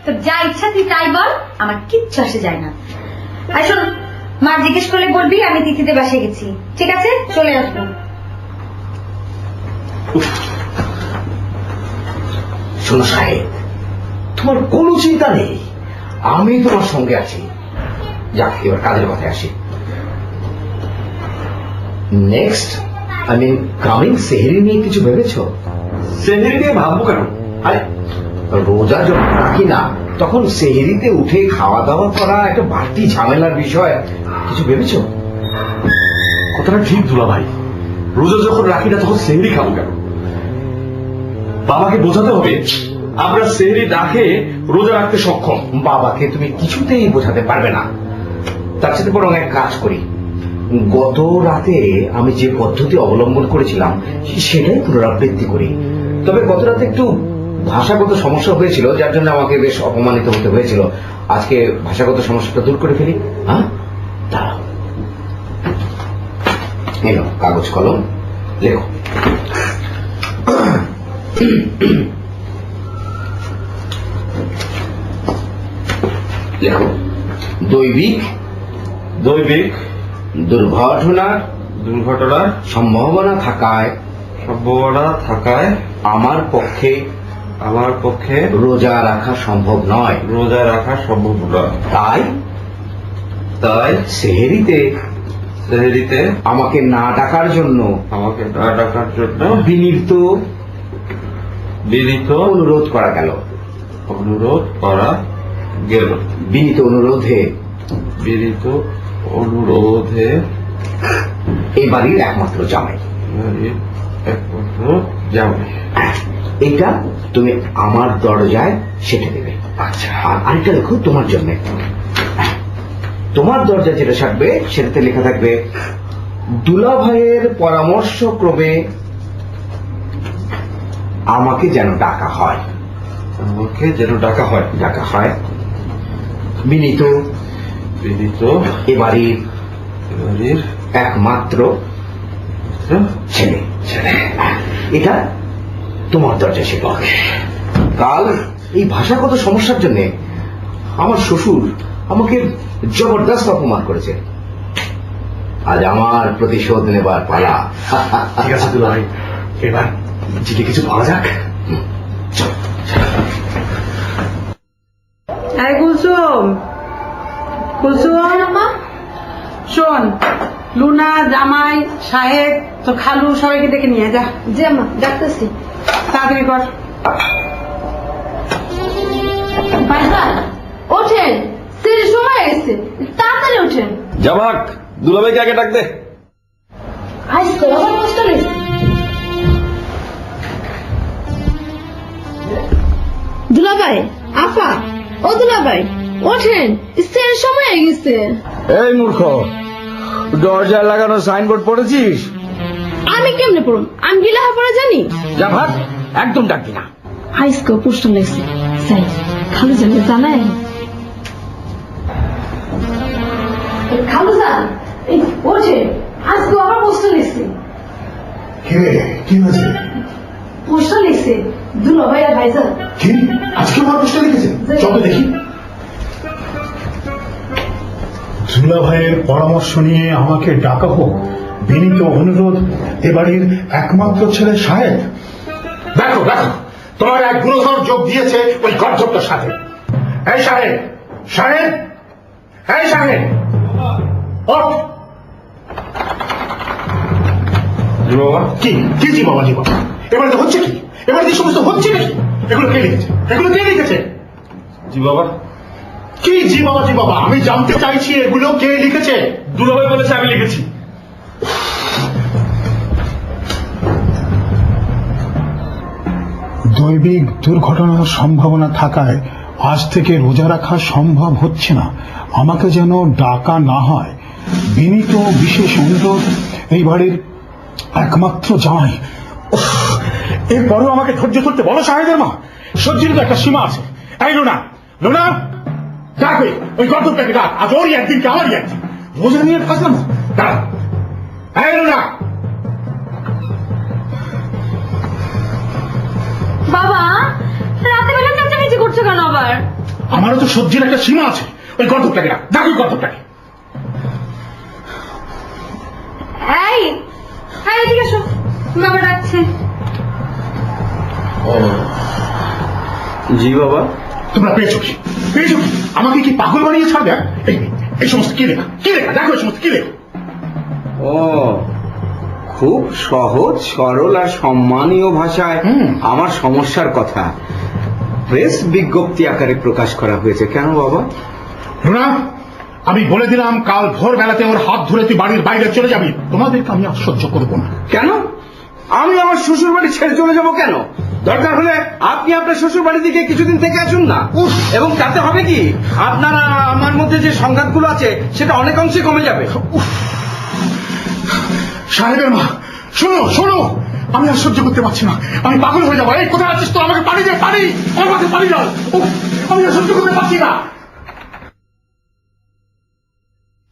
তো যা ইচ্ছা তুই তাই বল, আমার কিচ্ছু আসে যায় না। আর শোন, মা জিজ্ঞেস করলে বলবি আমি তিথিতে বাসে গেছি, ঠিক আছে? চলে আসবো। শোনো সাহেব, তোমার কোনো চিন্তা নেই, আমি তোমার সঙ্গে আছি। যাক, এবার কাজের কথায় আসি। নেক্সট কামিং সেহরি নিয়ে কিছু ভেবেছো? সেহেরি দিয়ে ভাববো কেন? আরে রোজা যখন রাখি না তখন সেহরিতে উঠে খাওয়া দাওয়া করা একটা বাড়তি ঝামেলার বিষয়, কিছু ভেবেছো? কথাটা ঠিক দুলাভাই, রোজা যখন রাখি না তখন সেহেরি খাবো কেন? বাবাকে বোঝাতে হবে আমরা সেহেরি না খেয়ে রোজা রাখতে সক্ষম। বাবাকে তুমি কিছুতেই বোঝাতে পারবে না। তার সাথে বরং এক কাজ করি, গত রাতে আমি যে পদ্ধতি অবলম্বন করেছিলাম সেটাই পুনরাবৃত্তি করি। তবে গত রাতে একটু ভাষাগত সমস্যা হয়েছিল, যার জন্য আমাকে বেশ অপমানিত হতে হয়েছিল। আজকে ভাষাগত সমস্যাটা দূর করে ফেলি। হ্যাঁ, দাঁড়াও, এলো কাগজ কলম, লেখো। লেখো, দৈবিক দুর্ঘটনার সম্ভাবনা থাকায় আমার পক্ষে রোজা রাখা সম্ভব নয়। তাই সেহেরিতে আমাকে না ডাকার জন্য বিনীত অনুরোধ করা গেল। বিনীত অনুরোধে এই বাড়ির একমাত্র জামাই। এটা তুমি আমার দরজায় সেটে দেবে। আচ্ছা, আর আরেকটা দেখো তোমার জন্য, তোমার দরজায় যেটা সাটবে সেটাতে লেখা থাকবে দুলাভাইয়ের পরামর্শ ক্রমে আমাকে যেন ডাকা হয়। বিনীত এ বাড়ির একমাত্র ছেলে। এটা তোমার দরজা ছিল। কাল এই ভাষাগত সমস্যার জন্য আমার শ্বশুর আমাকে জবরদস্ত অপমান করেছে। আজ আমার প্রতিশোধ নেবার পালা। ঠিক আছে দুলাভাই, এবার চিঠি কিছু পাওয়া যাক। কুলসুম, কুলসুম, মা শোন, লুনা, জামাই, সাহেব, তো খালু সবাইকে ডেকে নিয়ে যা, জি আম্মা ডাকতেছি। তাড়াতাড়ি কর। ভাইজান ওঠেন, সেরে সময় গেছে, তাড়াতাড়ি ওঠেন। জামাক দুলাভাইকে আগে ডাক দে। আজকে আবার কষ্ট লেগেছে। দুলাভাই, আপা, ও দুলাভাই ওঠেন, সেরে সময় গেছে। এই মূর্খ, দরজায় লাগানো সাইনবোর্ড পড়েছিস? আমি কেমনে পড়ুম? আমি কি লেখাপড়া জানি? যা ভাগ, একদম ডাকবি না। আজকে কষ্ট লেগেছে, যাই খালু জানে জানাই। খালু জান ওঠে, আজকে আবার কষ্ট লেগেছে। কি হয়েছে? কষ্ট লেগেছে দুলাভাই আর ভাইজান। কি আজকে আমার প্রশ্ন লিখেছে? চলো দেখি। দুলা ভাইয়ের পরামর্শ নিয়ে আমাকে ডাকা হোক, বিনীত অনুরোধ এ বাড়ির একমাত্র ছেলে সাহেব। দেখো দেখো, তোমার এক গুণধর যোগ দিয়েছে ওই গর্ধবটার সাথে। এই সাহেব, সাহেব, এই সাহেব, ওঠ। জি বাবা। কি কি জি বাবা, জি বাবা, এবারে তো হচ্ছে কি? এবারে যে সমস্ত হচ্ছে নাকি? এগুলো কে লিখেছে? এগুলো কে লিখেছে? জি বাবা। কি জি বাবা, জি বাবা, আমি জানতে চাইছি এগুলো কে লিখেছে? দুলাভাই বলেছে আমি লিখেছি। দৈবিক দুর্ঘটনার সম্ভাবনা থাকায় আজ থেকে রোজা রাখা সম্ভব হচ্ছে না। আমাকে যেন ডাকা না হয়। বিনীত বিশেষ অনুরোধ, এই বাড়ির একমাত্র জামাই। উফ, এরপরও আমাকে ধৈর্য ধরতে বলো সাহেবের মা। সহ্যের তো একটা সীমা আছে। এই লুনা, লুনা, ডাক ওই গর্দবটাকে ডাক। আজ ওরই একদিন কি আমারই একদিন। রোজা নিয়ে থাকলাম না, দাঁড়া। এই লুনা। বাবা, রাতে বেলা চেঁচামেচি করছো কেন আবার? আমারও তো সহ্যের একটা সীমা আছে। ওই গর্দবটাকে ডাক, ডাক ওই গর্দবটাকে। এই এদিকে এসো, বাবা ডাকছে। জি বাবা। তোমরা পেয়েছো কি? পেয়েছো কি? আমাকে কি পাগল বানিয়ে ছাড়বে? এই সমস্ত কি লেখা? কি লেখা? দেখো এই সমস্ত কি লেখা? ও, খুব সহজ সরল আর সম্মানীয় ভাষায় আমার সমস্যার কথা প্রেস বিজ্ঞপ্তি আকারে প্রকাশ করা হয়েছে। কেন বাবা? রুনা, আমি বলে দিলাম কাল ভোর বেলাতে ওর হাত ধরে তুই বাড়ির বাইরে চলে যাবি। তোমাদেরকে আমি আর সহ্য করবো না। কেন? আমি আমার শ্বশুর বাড়ি ছেড়ে চলে যাব কেন? দরকার হলে আপনি আপনার শ্বশুর বাড়ি থেকে কিছুদিন থেকে আসুন না, এবং তাতে হবে কি, আপনারা আমার মধ্যে যে সংঘাতগুলো আছে সেটা অনেকাংশে কমে যাবে। সাহেবের মা, শোনো শোনো, আমি আর সহ্য করতে পারছি না। আমি পাগল হয়ে যাবো। এই কোথায় আছিস তো? আমাকে পানি দে, পানি, আমার কাছে পানি দাও। আমি আর সহ্য করতে পারছি না।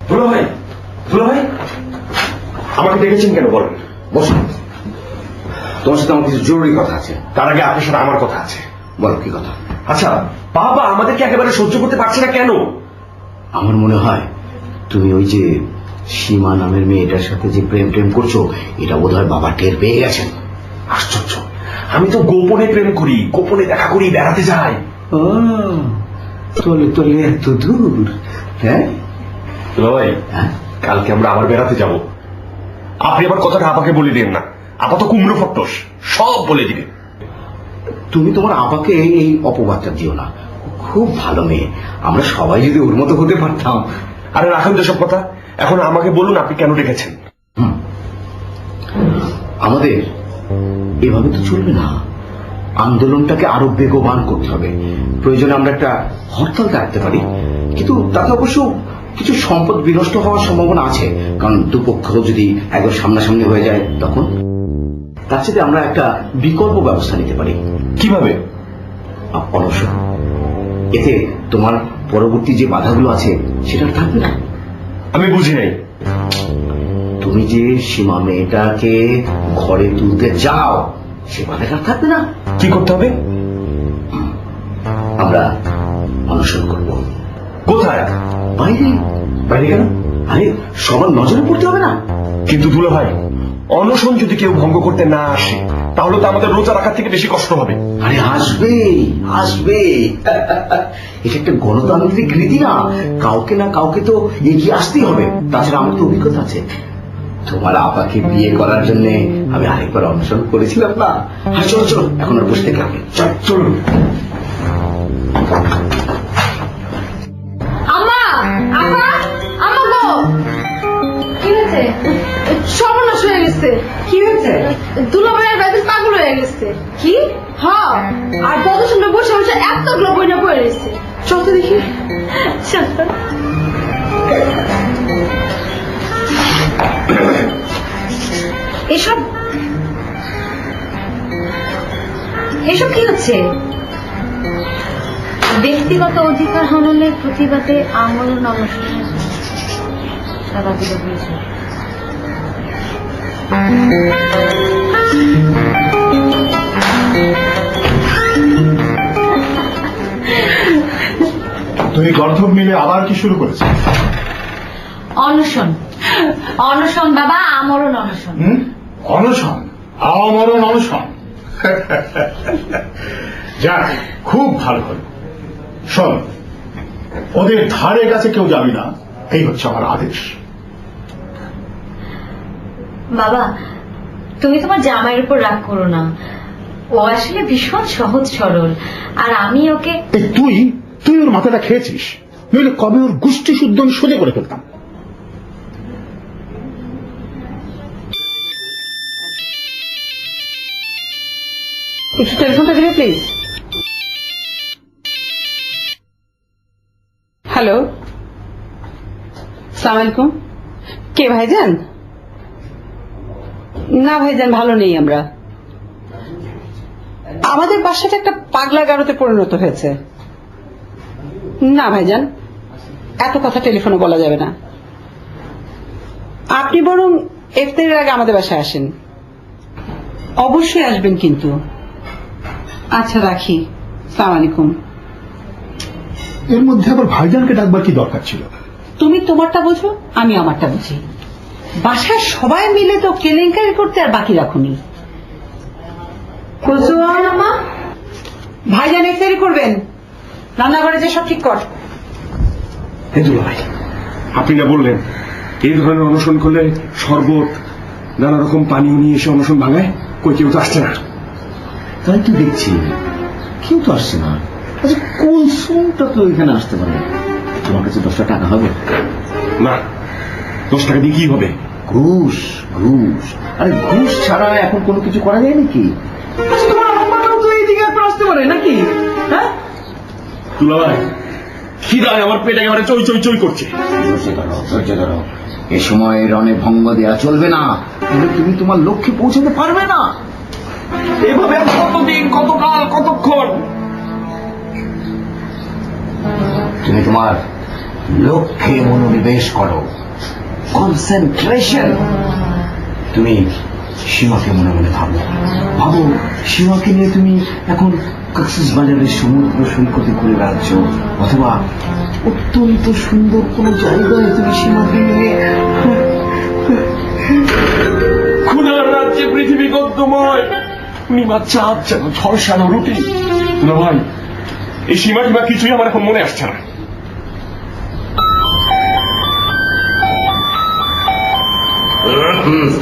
দুলাভাই, দুলাভাই আমাকে ডেকেছেন কেন বলেন? বসুন, তোমার সাথে আমার কিছু জরুরি কথা আছে। তার আগে আপনার সাথে আমার কথা আছে। বলো কি কথা? আচ্ছা বাবা আমাদেরকে একেবারে সহ্য করতে পারছে না কেন? আমার মনে হয় তুমি ওই যে সীমা নামের মেয়েটার সাথে যে প্রেম প্রেম করছো, এটা বোধহয় বাবা টের পেয়ে গেছেন। আশ্চর্য, আমি তো গোপনে প্রেম করি, গোপনে দেখা করি, বেড়াতে যাই। তোলে তোলে এত দূর। হ্যাঁ দুলাভাই, হ্যাঁ, কালকে আমরা আবার বেড়াতে যাব। আপনি আবার কথাটা আপাকে বলে দিন না, আপা তো কুমড়ো ফট্টস, সব বলে দিবেন। তুমি তোমার আপাকে এই অপবাদটা দিও না। খুব ভালো মেয়ে, আমরা সবাই যদি ওর মতো হতে পারতাম। আরে রাখুন তো সব কথা, এখন আমাকে বলুন আপনি কেন ডেকেছেন? আমাদের এভাবে তো চলবে না। আন্দোলনটাকে আরো বেগবান করতে হবে। প্রয়োজনে আমরা একটা হরতাল ডাকতে পারি, কিন্তু তাতে অবশ্য কিছু সম্পদ বিনষ্ট হওয়ার সম্ভাবনা আছে, কারণ দুপক্ষ যদি একবার সামনাসামনি হয়ে যায় তখন। তার সাথে আমরা একটা বিকল্প ব্যবস্থা নিতে পারি। কিভাবে? অনশন। এতে তোমার পরবর্তী যে বাধাগুলো আছে সেটা থাকবে না। আমি বুঝি নাই। তুমি যে সীমা মেয়েটাকে ঘরে তুলতে চাও, সে বাধাটা থাকবে না। কি করতে হবে? আমরা অনশন করব। কোথায়? বাইরে। বাইরে কেন? আরে সবার নজরে পড়তে হবে না। কিন্তু দুলাভাই, অনশন যদি কেউ ভঙ্গ করতে না আসে তাহলে তো আমাদের রোজা রাখার থেকে বেশি কষ্ট হবে। আরে আসবে আসবে, এটা একটা গণতান্ত্রিক রীতি না, কাউকে না কাউকে তো এগিয়ে আসতেই হবে। তাছাড়া আমার তো অভিজ্ঞতা আছে, তোমার আপাকে বিয়ে করার জন্য আমি আরেকবার অনুসরণ করেছিলাম না। হ্যাঁ চলো চলো, এখন আর বসে থেকে হবে, চলুন। আম্মা, আপা, আম্মা গো, কি হয়েছে? সর্বনাশ হয়ে গেছে। কি হয়েছে? দুলাভাইয়ের বেদিন পাগল হয়ে গেছে। কি? হ্যাঁ, আর কত সুন্দর বসে বসে এতগুলো বইনা পড়ে রয়েছে। চল তো দেখি। চল তো। এসব এসব কি হচ্ছে? ব্যক্তিগত অধিকার হননের প্রতিবাদে আমরণ অনশন হয়েছে। তুই গর্ধব মিলে আবার কি শুরু করেছিস? অনশন, অনশন বাবা, আমরণ অনশন। অনশন, আমরণ অনশন। যাক, খুব ভালো হলো। শোন, ওদের ধারে কাছে কেউ যাবি না, এই হচ্ছে আমার আদেশ। বাবা, তুমি তোমার জামাইয়ের উপর রাগ করো না, ও আসলে ভীষণ সহজ সরল, আর আমি ওকে। তুই ওর মাথাটা খেয়েছিস, নইলে কবে ওর গোষ্ঠী শুদ্ধ আমি সোজা করে ফেলতাম। একটু টেলিফোনটা দিবে প্লিজ। হ্যালো, সালাম আলাইকুম। কে ভাইজান? না ভাইজান, ভালো নেই আমরা। আমাদের বাসাটা একটা পাগলা গারোতে পরিণত হয়েছে। না ভাইজান, এত কথা টেলিফোনে বলা যাবে না। আপনি বরং ইফতারের আগে আমাদের বাসায় আসেন। অবশ্যই আসবেন কিন্তু। আচ্ছা রাখি, সালাম আলাইকুম। এর মধ্যে আবার ভাইজানকে ডাকবার কি দরকার ছিল? তুমি তোমারটা বোঝো, আমি আমারটা বুঝি। বাসার সবাই মিলে তো কেলেঙ্কারি করতে আর বাকি রাখুনি। ভাইজান ইফতারি করবেন, রান্নাঘরে যে সব ঠিক কর। ভাই, আপনি না বললেন এই ধরনের অনশন করলে শরবত, নানা রকম পানীয় নিয়ে এসে অনশন ভাঙায়? কই, কেউ তো আসছে না। তাই তো দেখছি, কেউ তো আসছে না। আচ্ছা, কুলসুমটা তো এখানে আসতে পারে। তোমার কাছে 10টা টাকা হবে? না, 10 টাকা দিয়ে কি হবে? ঘুষ ঘুষ, আরে ঘুষ ছাড়া এখন কোনো কিছু করা যায় নাকি? আচ্ছা, তোমার আম্মাটাও তো এইদিকে একবার আসতে পারে নাকি? হ্যাঁ, দুলাভাই, খিদায় আমার পেট একেবারে চই চই চই করছে। ধৈর্য ধরো, এ সময় রণে ভঙ্গ দেওয়া চলবে না, তুমি তোমার লক্ষ্যে পৌঁছাতে পারবে না। এভাবে আর কতদিন, কতকাল, কতক্ষণ? তুমি তোমার লক্ষ্যে মনোনিবেশ করো, কনসেন্ট্রেশন। তুমি সীমাকে মনে মনে ভাবো, সীমাকে নিয়ে তুমি এখন কক্সবাজারের সমুদ্র সৈকতে ঘুরে বেড়াচ্ছ, অথবা অত্যন্ত সুন্দর কোন জায়গায় তুমি সীমাকে নিয়ে। খুনার রাজ্যে পৃথিবী গদ্যময়, নিমার চাপ যেন ঝলসানো রুটি। দুলাভাই, এই সীমা টিমা কিছুই আমার এখন মনে আসছে না।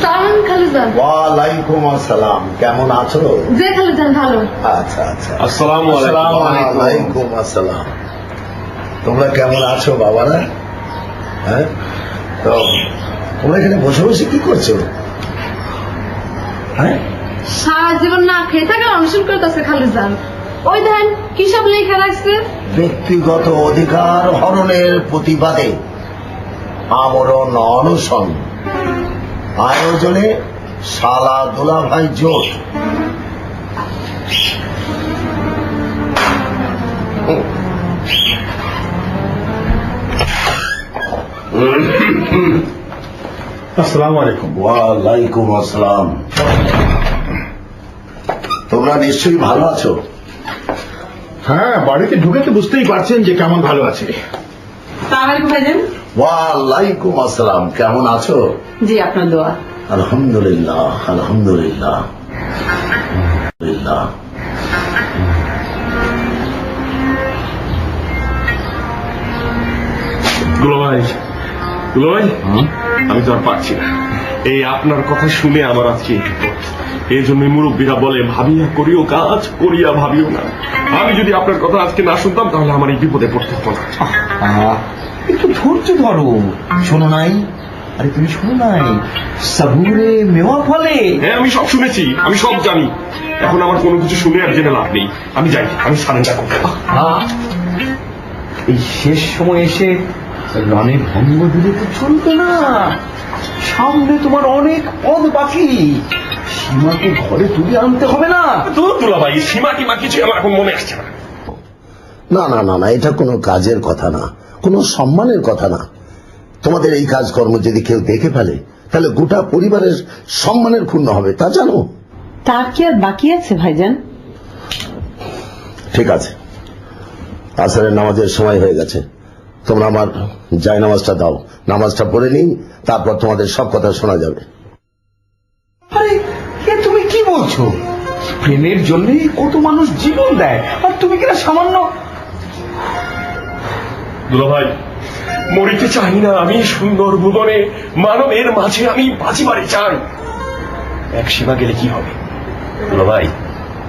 সালাম খালুজান। ওয়ালাইকুম আসসালাম, কেমন আছো? যে খালুজান ভালো। আচ্ছা আচ্ছা, আসসালামু আলাইকুম। ওয়ালাইকুম আসসালাম। তোমরা কেমন আছো বাবারা? হ্যাঁ, তো তোমরা এখানে বসে বসে কি করছো? হ্যাঁ, সারা জীবন না খেয়ে থাকা অনশন করতেছে খালুজান। ওই দেখেন কি সব লেখা রাখছে। ব্যক্তিগত অধিকার হরণের প্রতিবাদে আমরণ অনশন, আয়োজনে শালা দুলাভাই জোট। আসসালামু আলাইকুম। ওয়ালাইকুম আসসালাম। তোমরা নিশ্চয়ই ভালো আছো? হ্যাঁ, বাড়িতে ঢুকে তো বুঝতেই পারছেন যে কেমন ভালো আছে। সালাম আলাইকুম ভাইজান। ওয়ালাইকুম আসসালাম, কেমন আছো? জি, আপনার দোয়া। আলহামদুলিল্লাহ আলহামদুলিল্লাহ। আলহামদুলিল্লাহ। দুলাভাই, দুলাভাই, আমি তো আর পারছি না। এই আপনার কথা শুনে আমার আজকে এই বিপদ। এই জন্য মুরব্বীরা বলে ভাবিয়া করিও কাজ, করিয়া ভাবিও না। আমি যদি আপনার কথা আজকে না শুনতাম তাহলে আমার এই বিপদে পড়তে হতো না। একটু ধৈর্য ধরো। শোনো নাই? আরে তুমি শোনো নাই, সাবুরে মেওয়া ফলে। হ্যাঁ, আমি সব শুনেছি, আমি সব জানি। এখন আমার কোনো কিছু শুনে আর জেনে লাভ নেই। আমি যাই, আমি সারেন্ডার করবো। এই শেষ সময় এসে রণে ভঙ্গ দিলে তো চলবে না। সামনে তোমার অনেক পদ বাকি। সীমাকে ঘরে তুলে আনতে হবে না? দুলাভাই, সীমা টিমা কিছু আমার এখন মনে আসছে না। না না না না, এটা কোনো কাজের কথা না, কোনো সম্মানের কথা না। তোমাদের এই কাজকর্ম যদি কেউ দেখে ফেলে তাহলে গোটা পরিবারের সম্মানের ক্ষুণ্ণ হবে, তা জানো? তার কি আর বাকি আছে ভাইজান? ঠিক আছে, আসরের নামাজের সময় হয়ে গেছে, তোমরা আমার জায় নামাজটা দাও, নামাজটা পড়ে নিই, তারপর তোমাদের সব কথা শোনা যাবে। আরে এ তুমি কি বলছো? প্রেমের জন্য কত মানুষ জীবন দেয়, আর তুমি কিনা সামান্য। দুলাভাই, মরিতে চাই না আমি সুন্দর ভুবনে, মানবের মাঝে আমি বাজি বাড়ি চাই। এক সীমা গেলে কি হবে? দুলাভাই,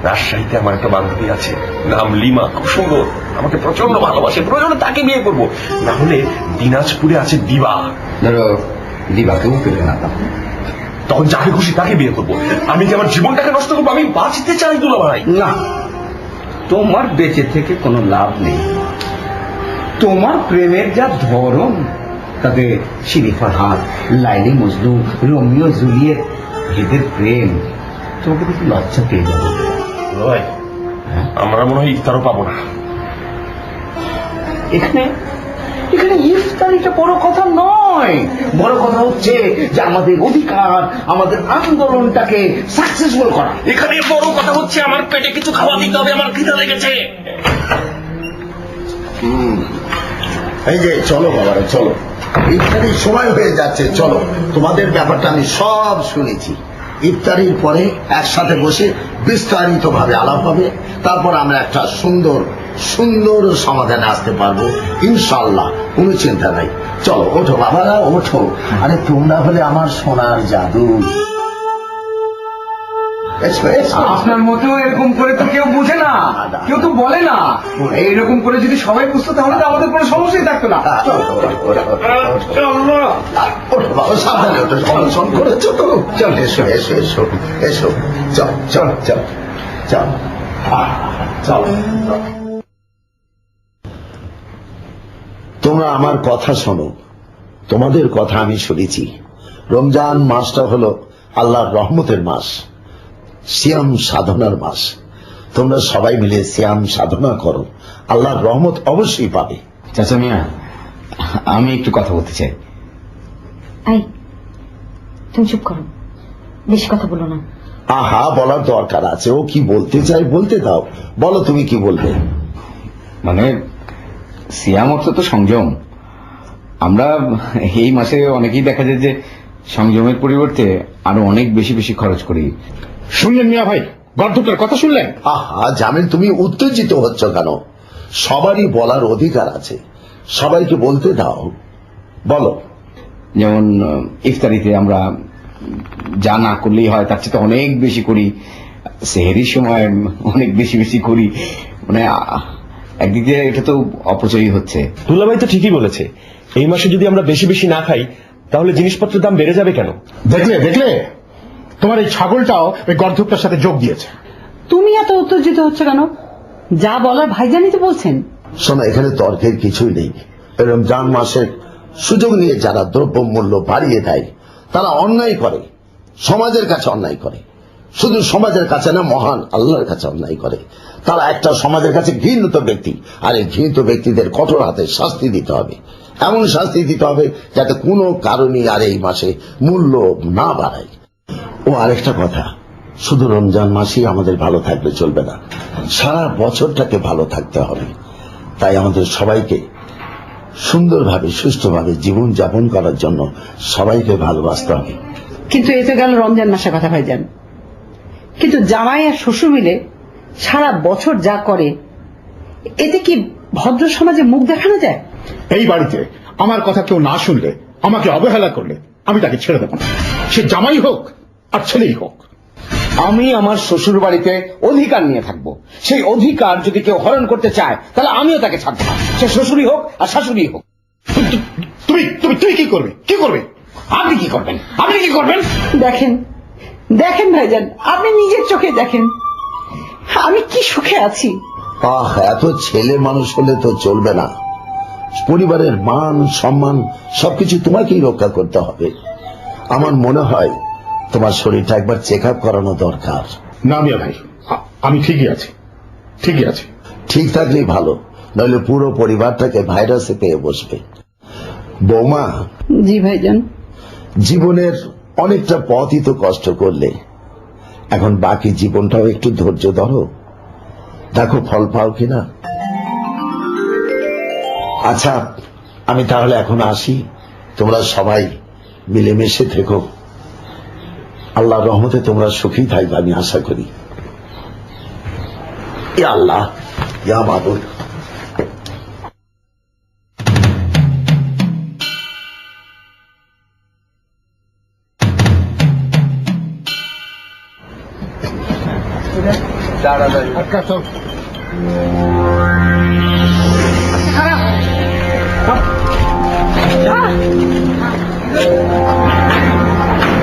রাজশাহীতে আমার একটা বান্ধবী আছে, নাম লিমা, খুব সুন্দর, আমাকে প্রচন্ড ভালোবাসে, প্রয়োজনে তাকে বিয়ে করবো। না হলে দিনাজপুরে আছে দিবা। ধরো দিবাকেও পেলে না, তখন যাকে খুশি তাকে বিয়ে করবো। আমি কি আমার জীবনটাকে নষ্ট করবো? আমি বাঁচতে চাই দুলাভাই। না, তোমার বেঁচে থেকে কোনো লাভ নেই। তোমার প্রেমের যা ধরন, তাতে Siri Farhad, Laili Majnu, Romeo Juliet, এদের প্রেম তোমাকে দেখি লজ্জা পেয়ে যাবে। দুলাভাই, আমরা মনে হয় ইফতারও পাবো না। এখানে এখানে ইফতারিটা বড় কথা নয়, বড় কথা হচ্ছে যে আমাদের অধিকার, আমাদের আন্দোলনটাকে সাকসেসফুল করা। এখানে বড় কথা হচ্ছে আমার পেটে কিছু খাওয়া দিতে হবে, আমার খিদে লেগেছে। এই যে চলো বাবারা, চলো, ইফতারির সময় হয়ে যাচ্ছে, চলো। তোমাদের ব্যাপারটা আমি সব শুনেছি। ইফতারির পরে একসাথে বসে বিস্তারিত ভাবে আলাপ হবে, তারপর আমরা একটা সুন্দর সুন্দর সমাধানে আসতে পারবো ইনশাল্লাহ, কোনো চিন্তা নাই। চলো, ওঠো বাবারা, ওঠো। আরে তোমরা হলে আমার সোনার জাদু। এসো, এসো। আপনার মতো এরকম করে তো কেউ বুঝে না, কেউ তো বলে না। এইরকম করে যদি সবাই বুঝতো তাহলে তো আমাদের কোনো সমস্যাই থাকতো না। ওঠো বাবা, সাবধানে ওঠো, অনশন করেছো তো। চল, এসো এসো এসো এসো, চল চল চল চল চল। তোমরা আমার কথা শোনো, তোমাদের কথা আমি শুনেছি। রমজান মাসটা হলো আল্লাহর রহমতের মাস, সিয়াম সাধনার মাস। তোমরা সবাই মিলে সিয়াম সাধনা করো, আল্লাহর রহমত অবশ্যই পাবে। চাচা মিয়া, আমি একটু কথা বলতে চাই। আই, তুমি চুপ করো, বেশি কথা বলো না। আহা, বলার দরকার আছে, ও কি বলতে চাই বলতে দাও। বলো, তুমি কি বলবে? মানে সিয়াম অর্থ তো সংযম। আমরা এই মাসে অনেকেই দেখা যায় যে সংযমের পরিবর্তে আরো অনেক বেশি বেশি খরচ করি। শুনলেন মিয়া ভাই, গর্ধটার কথা শুনলেন? আহা জামিল, তুমি উত্তেজিত হচ্ছ কেন? সবারই বলার অধিকার আছে, সবাইকে বলতে দাও, বলো। যেমন ইফতারিতে আমরা যা না করলেই হয় তার চেয়ে অনেক বেশি করি, সেহরির সময় অনেক বেশি বেশি করি। মানে একদিক দিয়ে এটা তো অপচয়ই হচ্ছে। দুলাভাই তো ঠিকই বলেছে, এই মাসে যদি আমরা বেশি বেশি না খাই তাহলে জিনিসপত্রের দাম বেড়ে যাবে কেন? দেখলে দেখলে, তোমার এই ছাগলটাও ওই গর্ধপটার সাথে যোগ দিয়েছে। তুমি এত উত্তেজিত হচ্ছ কেন? যা বলার ভাইজানই তো বলছেন। শোনো, এখানে তর্কের কিছুই নেই। রমজান মাসের সুযোগ নিয়ে যারা দ্রব্য মূল্য বাড়িয়ে দেয় তারা অন্যায় করে, সমাজের কাছে অন্যায় করে। শুধু সমাজের কাছে না, মহান আল্লাহর কাছে অন্যায় করে। তারা একটা সমাজের কাছে ঘৃণিত ব্যক্তি, আর এই ঘৃণিত ব্যক্তিদের কঠোর হাতে শাস্তি দিতে হবে। এমন শাস্তি দিতে হবে যাতে কোনো কারণে আর এই মাসে মূল্য না বাড়ায়। ও আরেকটা কথা, শুধু রমজান মাসেই আমাদের ভালো থাকলে চলবে না, সারা বছরটাকে ভালো থাকতে হবে। তাই আমাদের সবাইকে সুন্দরভাবে সুষ্ঠুভাবে জীবন যাপন করার জন্য সবাইকে ভালোবাসতে হবে। কিন্তু এতে গেল রমজান মাসের কথা ভাইজান। কিন্তু জামাই আর শ্বশুর মিলে সারা বছর যা করে এতে কি ভদ্র সমাজে মুখ দেখানো যায়? এই বাড়িতে আমার কথা কেউ না শুনলে, আমাকে অবহেলা করলে আমি তাকে ছেড়ে দেব না, সে জামাই হোক আর ছেলেই হোক। আমি আমার শ্বশুর বাড়িতে অধিকার নিয়ে থাকবো, সেই অধিকার যদি কেউ হরণ করতে চায় তাহলে আমিও তাকে ছাড়বো না, সে শ্বশুরই হোক আর শাশুড়ি হোক। তুমি তুমি তুমি কি করবে? কি করবে? আপনি কি করবেন? আপনি কি করবেন? দেখেন দেখেন ভাইজান, আপনি নিজের চোখে দেখেন আমি কি সুখে আছি। এত ছেলে মানুষ হলে তো চলবে না, পরিবারের মান সম্মান সবকিছু তোমাকেই রক্ষা করতে হবে। আমার মনে হয় তোমার শরীরটা একবার চেক আপ করানো দরকার। না মিয়া ভাই, আমি ঠিকই আছি, ঠিকই আছি। ঠিক থাকলেই ভালো, নইলে পুরো পরিবারটাকে ভাইরাসে পেয়ে বসবে। বৌমা, জি ভাইজান। জীবনের অনেকটা পথই তো কষ্ট করলে, এখন বাকি জীবনটাও একটু ধৈর্য ধরো, দেখো ফল পাও কিনা। আচ্ছা, আমি তাহলে এখন আসি, তোমরা সবাই মিলেমিশে থেকো, আল্লাহর রহমতে তোমরা সুখী থাকবে আমি আশা করি। ইয়া আল্লাহ, ইয়া মাবুদ।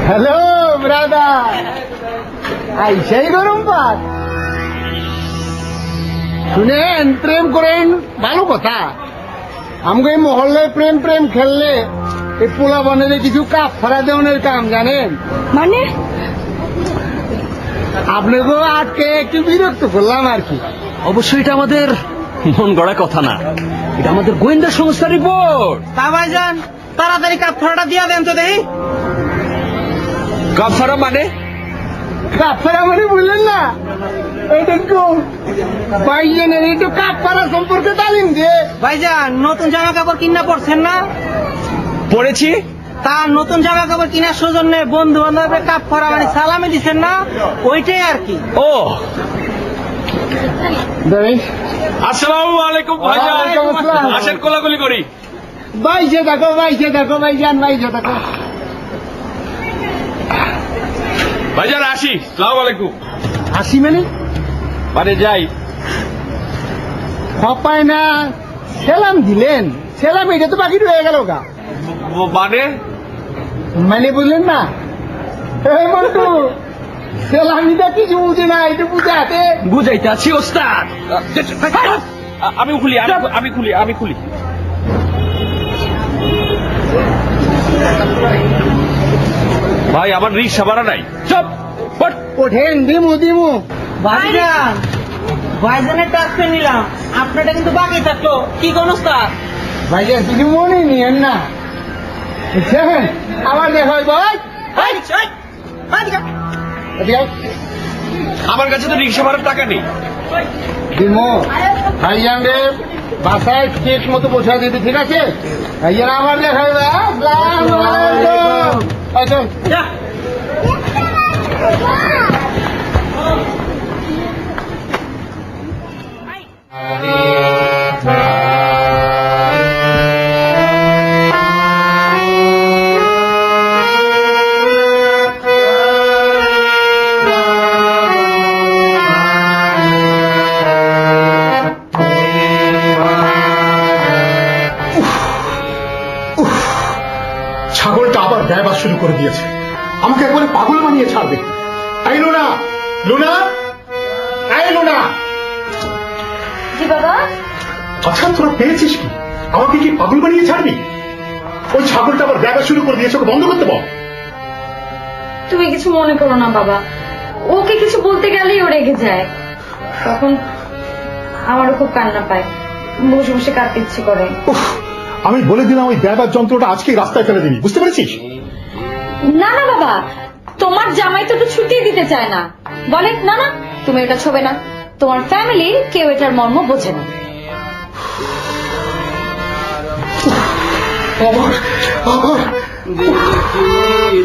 হ্যালো ব্রাদার, আইসাই গরম পাত। শুনেন, প্রেম করেন ভালো কথা, আমাকে এই মহল্লায় প্রেম প্রেম খেললে এই পোলা বানালে কিছু কাপ ফাড়া দেওয়ানের কাম জানেন। মানে আপনাকে আজকে একটু বিরক্ত করলাম আর কি। অবশ্যই এটা আমাদের মন গড়া কথা না, এটা আমাদের গোয়েন্দা সংস্থার রিপোর্ট। তা ভাইজান, তাড়াতাড়ি কাপ ফাড়াটা দিয়া দেন তো দেখি। কাফারা মানে? কাপ ফাড়া মানে বুঝলেন না? এটা তো ভাইজানের একটু কাপ ফাড়া সম্পর্কে তালিম দিয়ে। ভাইজান, নতুন জামা কাপড় কিনা পড়ছেন না? পড়েছি। তার নতুন জামা কাপড় কিনার সৌজন্যে বন্ধু বান্ধবের কাপ ফাড়া মানে সালামি দিচ্ছেন না, ওইটাই আর কি। ও, আসসালামু আলাইকুম ভাইজান, ওয়ালাইকুম আসসালাম। আসেন কোলাকুলি করি। বাইশে দেখো, বাইশে দেখো ভাইজান, বাইশে দেখো। ভাইজান আসি, আসসালামু আলাইকুম। আসি মানে যাই। হপায় না সেলাম দিলেন, সেলাম এটা তো বাকি রয়ে গেল গা। মানে মানে বুঝলেন না? এই বন্ধু, সেলামিটা কিছু বুঝে না, একটু বুঝাতে। বুঝাইতে আছি ওস্তাদ। আমি খুলি, আমি খুলি। ভাই, আমার রিক্সা ভাড়া নাই। চপ ওঠেন, দিমু দিমু। ভাইজান, ভাইজানের টাকা নিলাম, আপনারটা কিন্তু বাকি থাকলো, কি কোন স্যার? ভাইজান কিছু মনে নিয়েন না, বুঝছেন? আমার দেখো ভাই, আমার কাছে তো রিক্সা ভাড়ার টাকা নেই। দিমু ভাইজান রে বাসায় ঠিক মতো পৌঁছা দিতে, ঠিক আছে? ভাইজান আমার দেখো ছাগলটা আবার ব্যবহার শুরু করে দিয়েছে, আমাকে একবারে পাগল বানিয়ে ছাড়বে। এই লুনা, লুনা, এই লুনা। জি বাবা। আচ্ছা, তোরা পেয়েছিস কি? আমাকে কি পাগল বানিয়ে ছাড়বি? ওই ছাগলটা আবার ব্যবহার শুরু করে দিয়েছে, ওকে বন্ধ করতে বল। তুমি কিছু মনে করো না বাবা, ওকে কিছু বলতে গেলেই ও রেগে যায়, তখন আমারও খুব কান্না পায়, বসে বসে কাঁদতে ইচ্ছে করে। উফ, আমি বলে দিলাম ওই ব্যবহার যন্ত্রটা আজকেই রাস্তায় ফেলে দিবি, বুঝতে পেরেছিস? না না বাবা, তোমার জামাই তো একটু ছুটিয়ে দিতে চায় না, বলে না না তুমি এটা ছোবে না, তোমার ফ্যামিলির কেউ এটার মর্ম বোঝে না।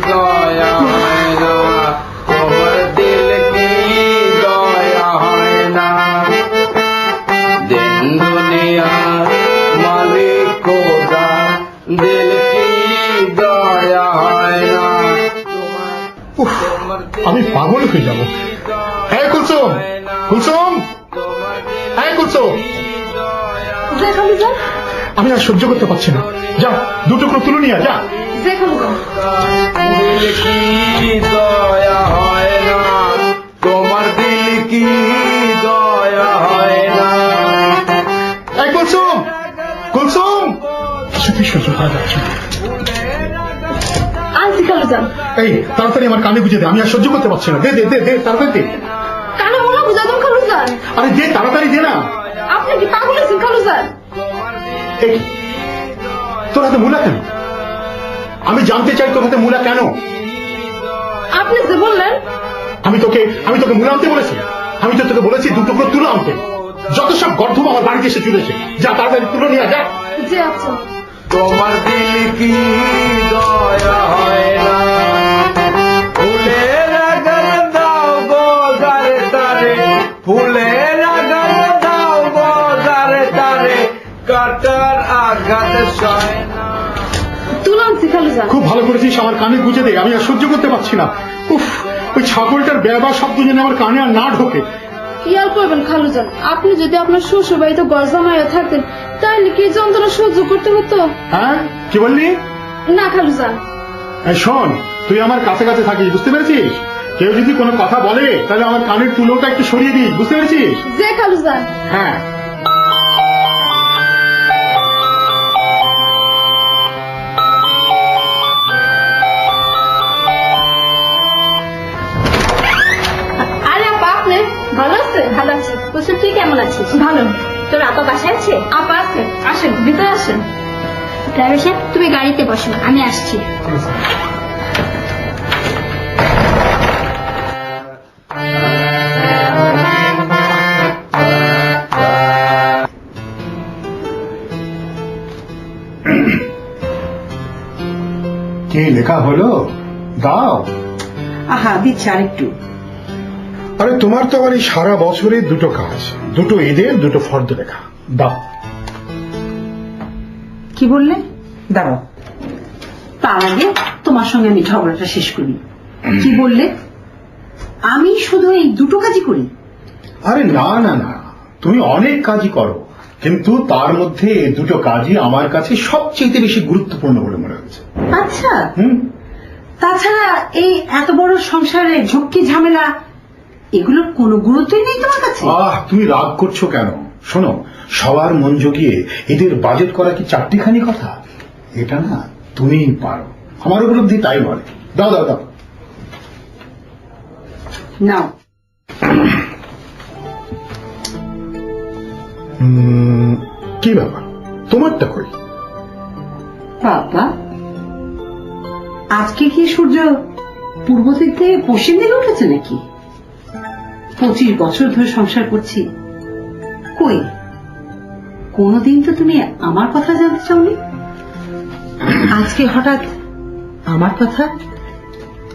দয়া দিল কি দয়া হয় না। উফ, আমি পাগল হয়ে যাব। হ্যাঁ কুলসুম, কুলসুম, হ্যাঁ কুলসুম, যে খালুজান, আমি আর সহ্য করতে পারছি না। যা, দুটো করে তুলে নিয়ে যা। যে খালুজান, দিল কি দয়া হয় না, তোমার দিল কি দয়া হয় না। এই কুলসুম, কুলসুম, কিছুতেই সহ্য করা যাচ্ছে না। আনছি খালুজান। এই তাড়াতাড়ি আমার কানে গুঁজে দে, আমি আর সহ্য করতে পারছি না। দে দে দে দে, তাড়াতাড়ি দে। কানে মোনা বুঝাতাম খালুজান। আরে দে, তাড়াতাড়ি দে না। আপনি কি পাগল হয়েছেন খালুজান? এই তোর হাতে মুলা কেন? আমি জানতে চাই তোর হাতে মুলা কেন? আপনি যে বললেন আমি তোকে মুলা আনতে বলেছি? আমি তো তোকে বলেছি দুটো করে তুলো আনতে। যত সব গর্ধব আমার বাড়িতে এসে চলেছে। যা, তাড়াতাড়ি তুলো নিয়ে যা। যে আচ্ছা, তোমার দিল কি দয়া হয় না, ফুলের আগার দাও গো দারে তারে, ফুলের আগার দাও গো দারে তারে, কাটার আঘাত সয় না। তুলে আনছি খালুজান। খুব ভালো করেছিস, আমার কানে গুঁজে দে, আমি আর সহ্য করতে পারছি না। উফ, ওই ছাগলটার বেবা শব্দ যেন আমার কানে আর না ঢোকে। কি আর করবেন খালুজান, আপনি যদি আপনার শ্বশুর বাড়িতে গরজামাইয়া থাকতেন তাহলে কি যন্ত্রণা সহ্য করতে হতো? হ্যাঁ, কি বললি? না খালুজান, এই শোন, তুই আমার কাছে কাছে থাকিস, বুঝতে পেরেছিস? কেউ যদি কোনো কথা বলে তাহলে আমার কানের তুলোটা একটু সরিয়ে দিস, বুঝতে পেরেছিস? যে খালুজান। হ্যাঁ। আরে আপা, আপনি ভালো আছেন? ভালো আছি। কুসুম, তুই কেমন আছিস? ভালো। তোর আপা বাসায় আছে? আপা আছে, আসেন ভিতরে আসেন। ড্রাইভার সাহেব, তুমি গাড়িতে বসো, আমি আসছি। কি লেখা হলো? দাও। আহা, দিচ্ছি আরেকটু। আরে তোমার তো আবার এই সারা বছরে দুটো কাজ, দুটো ঈদের, দুটো ফর্দ লেখা। দাও। কি বললে? দাঁড়াও, তার আগে তোমার সঙ্গে আমি ঝগড়াটা শেষ করি। কি বললে? আমি শুধু এই দুটো কাজই করি? আরে না না না, তুমি অনেক কাজই করো, কিন্তু তার মধ্যে এই দুটো কাজই আমার কাছে সবচেয়ে বেশি গুরুত্বপূর্ণ বলে মনে হচ্ছে। আচ্ছা, তাছাড়া এই এত বড় সংসারে ঝক্কি ঝামেলা এগুলোর কোনো গুরুত্বই নেই তোমার কাছে? তুমি রাগ করছো কেন? শোনো, সবার মন জগিয়ে এদের বাজেট করা কি চারটিখানি কথা? এটা না তুমিই পারো, আমার উপলব্ধি তাই বলে। দাও দাও দাও। নাও। কি ব্যাপার, তোমারটা কই? বাবা, আজকে কি সূর্য পূর্ব দিক থেকে পশ্চিম দিকে উঠেছে নাকি? 25 বছর ধরে সংসার করছি, কই কোনদিন তো তুমি আমার কথা জানতে চাওনি। আজকে হঠাৎ আমার কথা?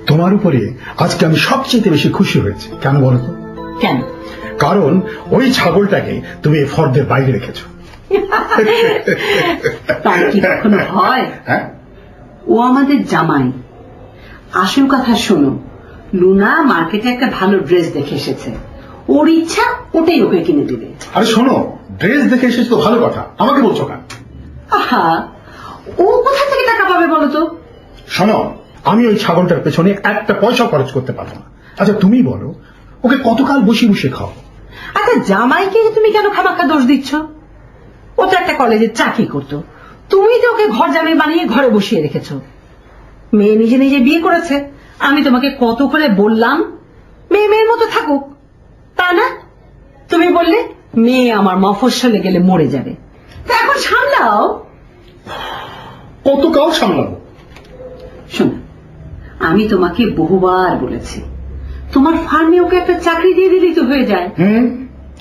তোমার উপরে আজকে আমি সবচেয়ে বেশি খুশি হয়েছি। কেন বলো তো? কেন? কারণ ওই ছাগলটাকে তুমি এই ফর্দের বাইরে রেখেছো। তার কি কখনো হয়? হ্যাঁ, ও আমাদের জামাই। আসল কথা শোনো, লুনা মার্কেটে একটা ভালো ড্রেস দেখে এসেছে, ওর ইচ্ছা ওটাই ওকে কিনে দেবে। আরে শোনো, ড্রেস দেখে এসেছো তো ভালো কথা, আমাকে বলছো কেন? আহা, ও কোথা থেকে টাকা পাবে বলো তো? শোনো, আমি ওই ছাগলটার পেছনে একটা পয়সা খরচ করতে পারবো না। আচ্ছা তুমি বলো, ওকে কতকাল বসে বসে খাও? আচ্ছা, জামাইকে তুমি কেন খামাখা দোষ দিচ্ছ? ও তো একটা কলেজে চাকরি করতো, তুমি তো ওকে ঘর জামাই বানিয়ে ঘরে বসিয়ে রেখেছো। মেয়ে নিজে নিজে বিয়ে করেছে, আমি তোমাকে কত করে বললাম মেয়ে মেয়ের মতো থাকুক, তা না? তুমি বললে মেয়ে আমার মফস্বলে গেলে মরে যাবে। তা এখন সামলাও। কতকাল সামলাবো? শোনো, আমি তোমাকে বহুবার বলেছি তোমার ফার্মে ওকে একটা চাকরি দিয়ে দিলেই তো হয়ে যায়।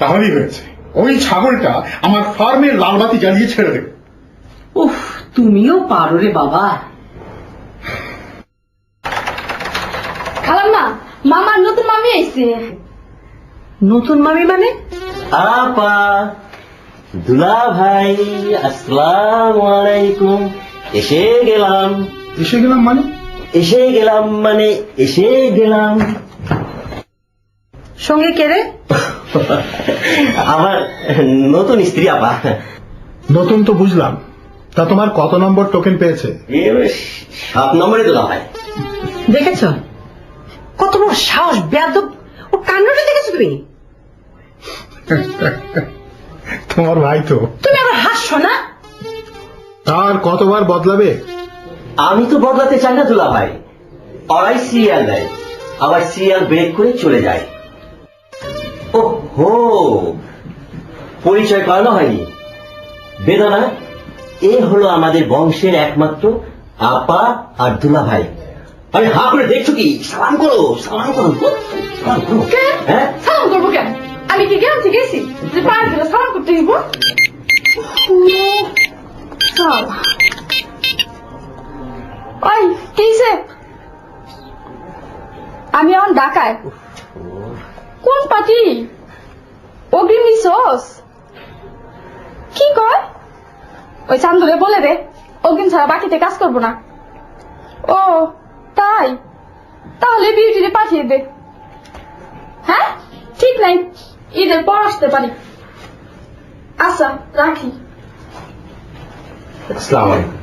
তাহলেই হয়েছে। ওই ছাগলটা আমার ফার্মের লালবাতি জ্বালিয়ে ছেড়ে দেবে। উফ, তুমিও পারো রে বাবা। খালাম্মা, মামার নতুন মামি আইছে। নতুন মামি মানে? আপা, দুলা ভাই, আসসালামু আলাইকুম। এসে গেলাম। এসে গেলাম মানে? এসে গেলাম মানে এসে গেলাম। সঙ্গে কে রে? আমার নতুন স্ত্রী আপা। নতুন তো বুঝলাম, তা তোমার কত নম্বর টোকেন পেয়েছে? 7 নম্বরে তোলা হয়। দেখেছ কত বড় সাহস, বেয়াদব! ও কান্ডটা দেখেছো তুমি? তোমার ভাই তো। তুমি আবার হাসছো না? তার কতবার বদলাবে? আমি তো বদলাতে চাই না দুলা ভাই। ওরাই সিরিয়াল দেয়, আবার সিরিয়াল ব্রেক করে চলে যায়। ও হো, পরিচয় করানো হয়নি। বেদনা, এ হলো আমাদের বংশের একমাত্র আপা আর দুলা ভাই। আমি হা করে দেখছো কি? সালাম করো, সালাম করো। হ্যাঁ, সালাম করবো কেন? আমি কি গ্রাম থেকে এসেছি যে পায়ের দিলে সালাম করতে দিব? ওই কিসে? আমি এখন ঢাকায়। কোন পার্টি? অগ্রিম নিছস? কি কয়? ওই চান্দুরে বলে দে অগ্রিম ছাড়া বাকিতে কাজ করবো না। ও তাই, তাহলে বিউটিতে পাঠিয়ে দে। হ্যাঁ ঠিক নাই, ঈদের পর আসতে পারি। আচ্ছা রাখি। আসসালামু আলাইকুম।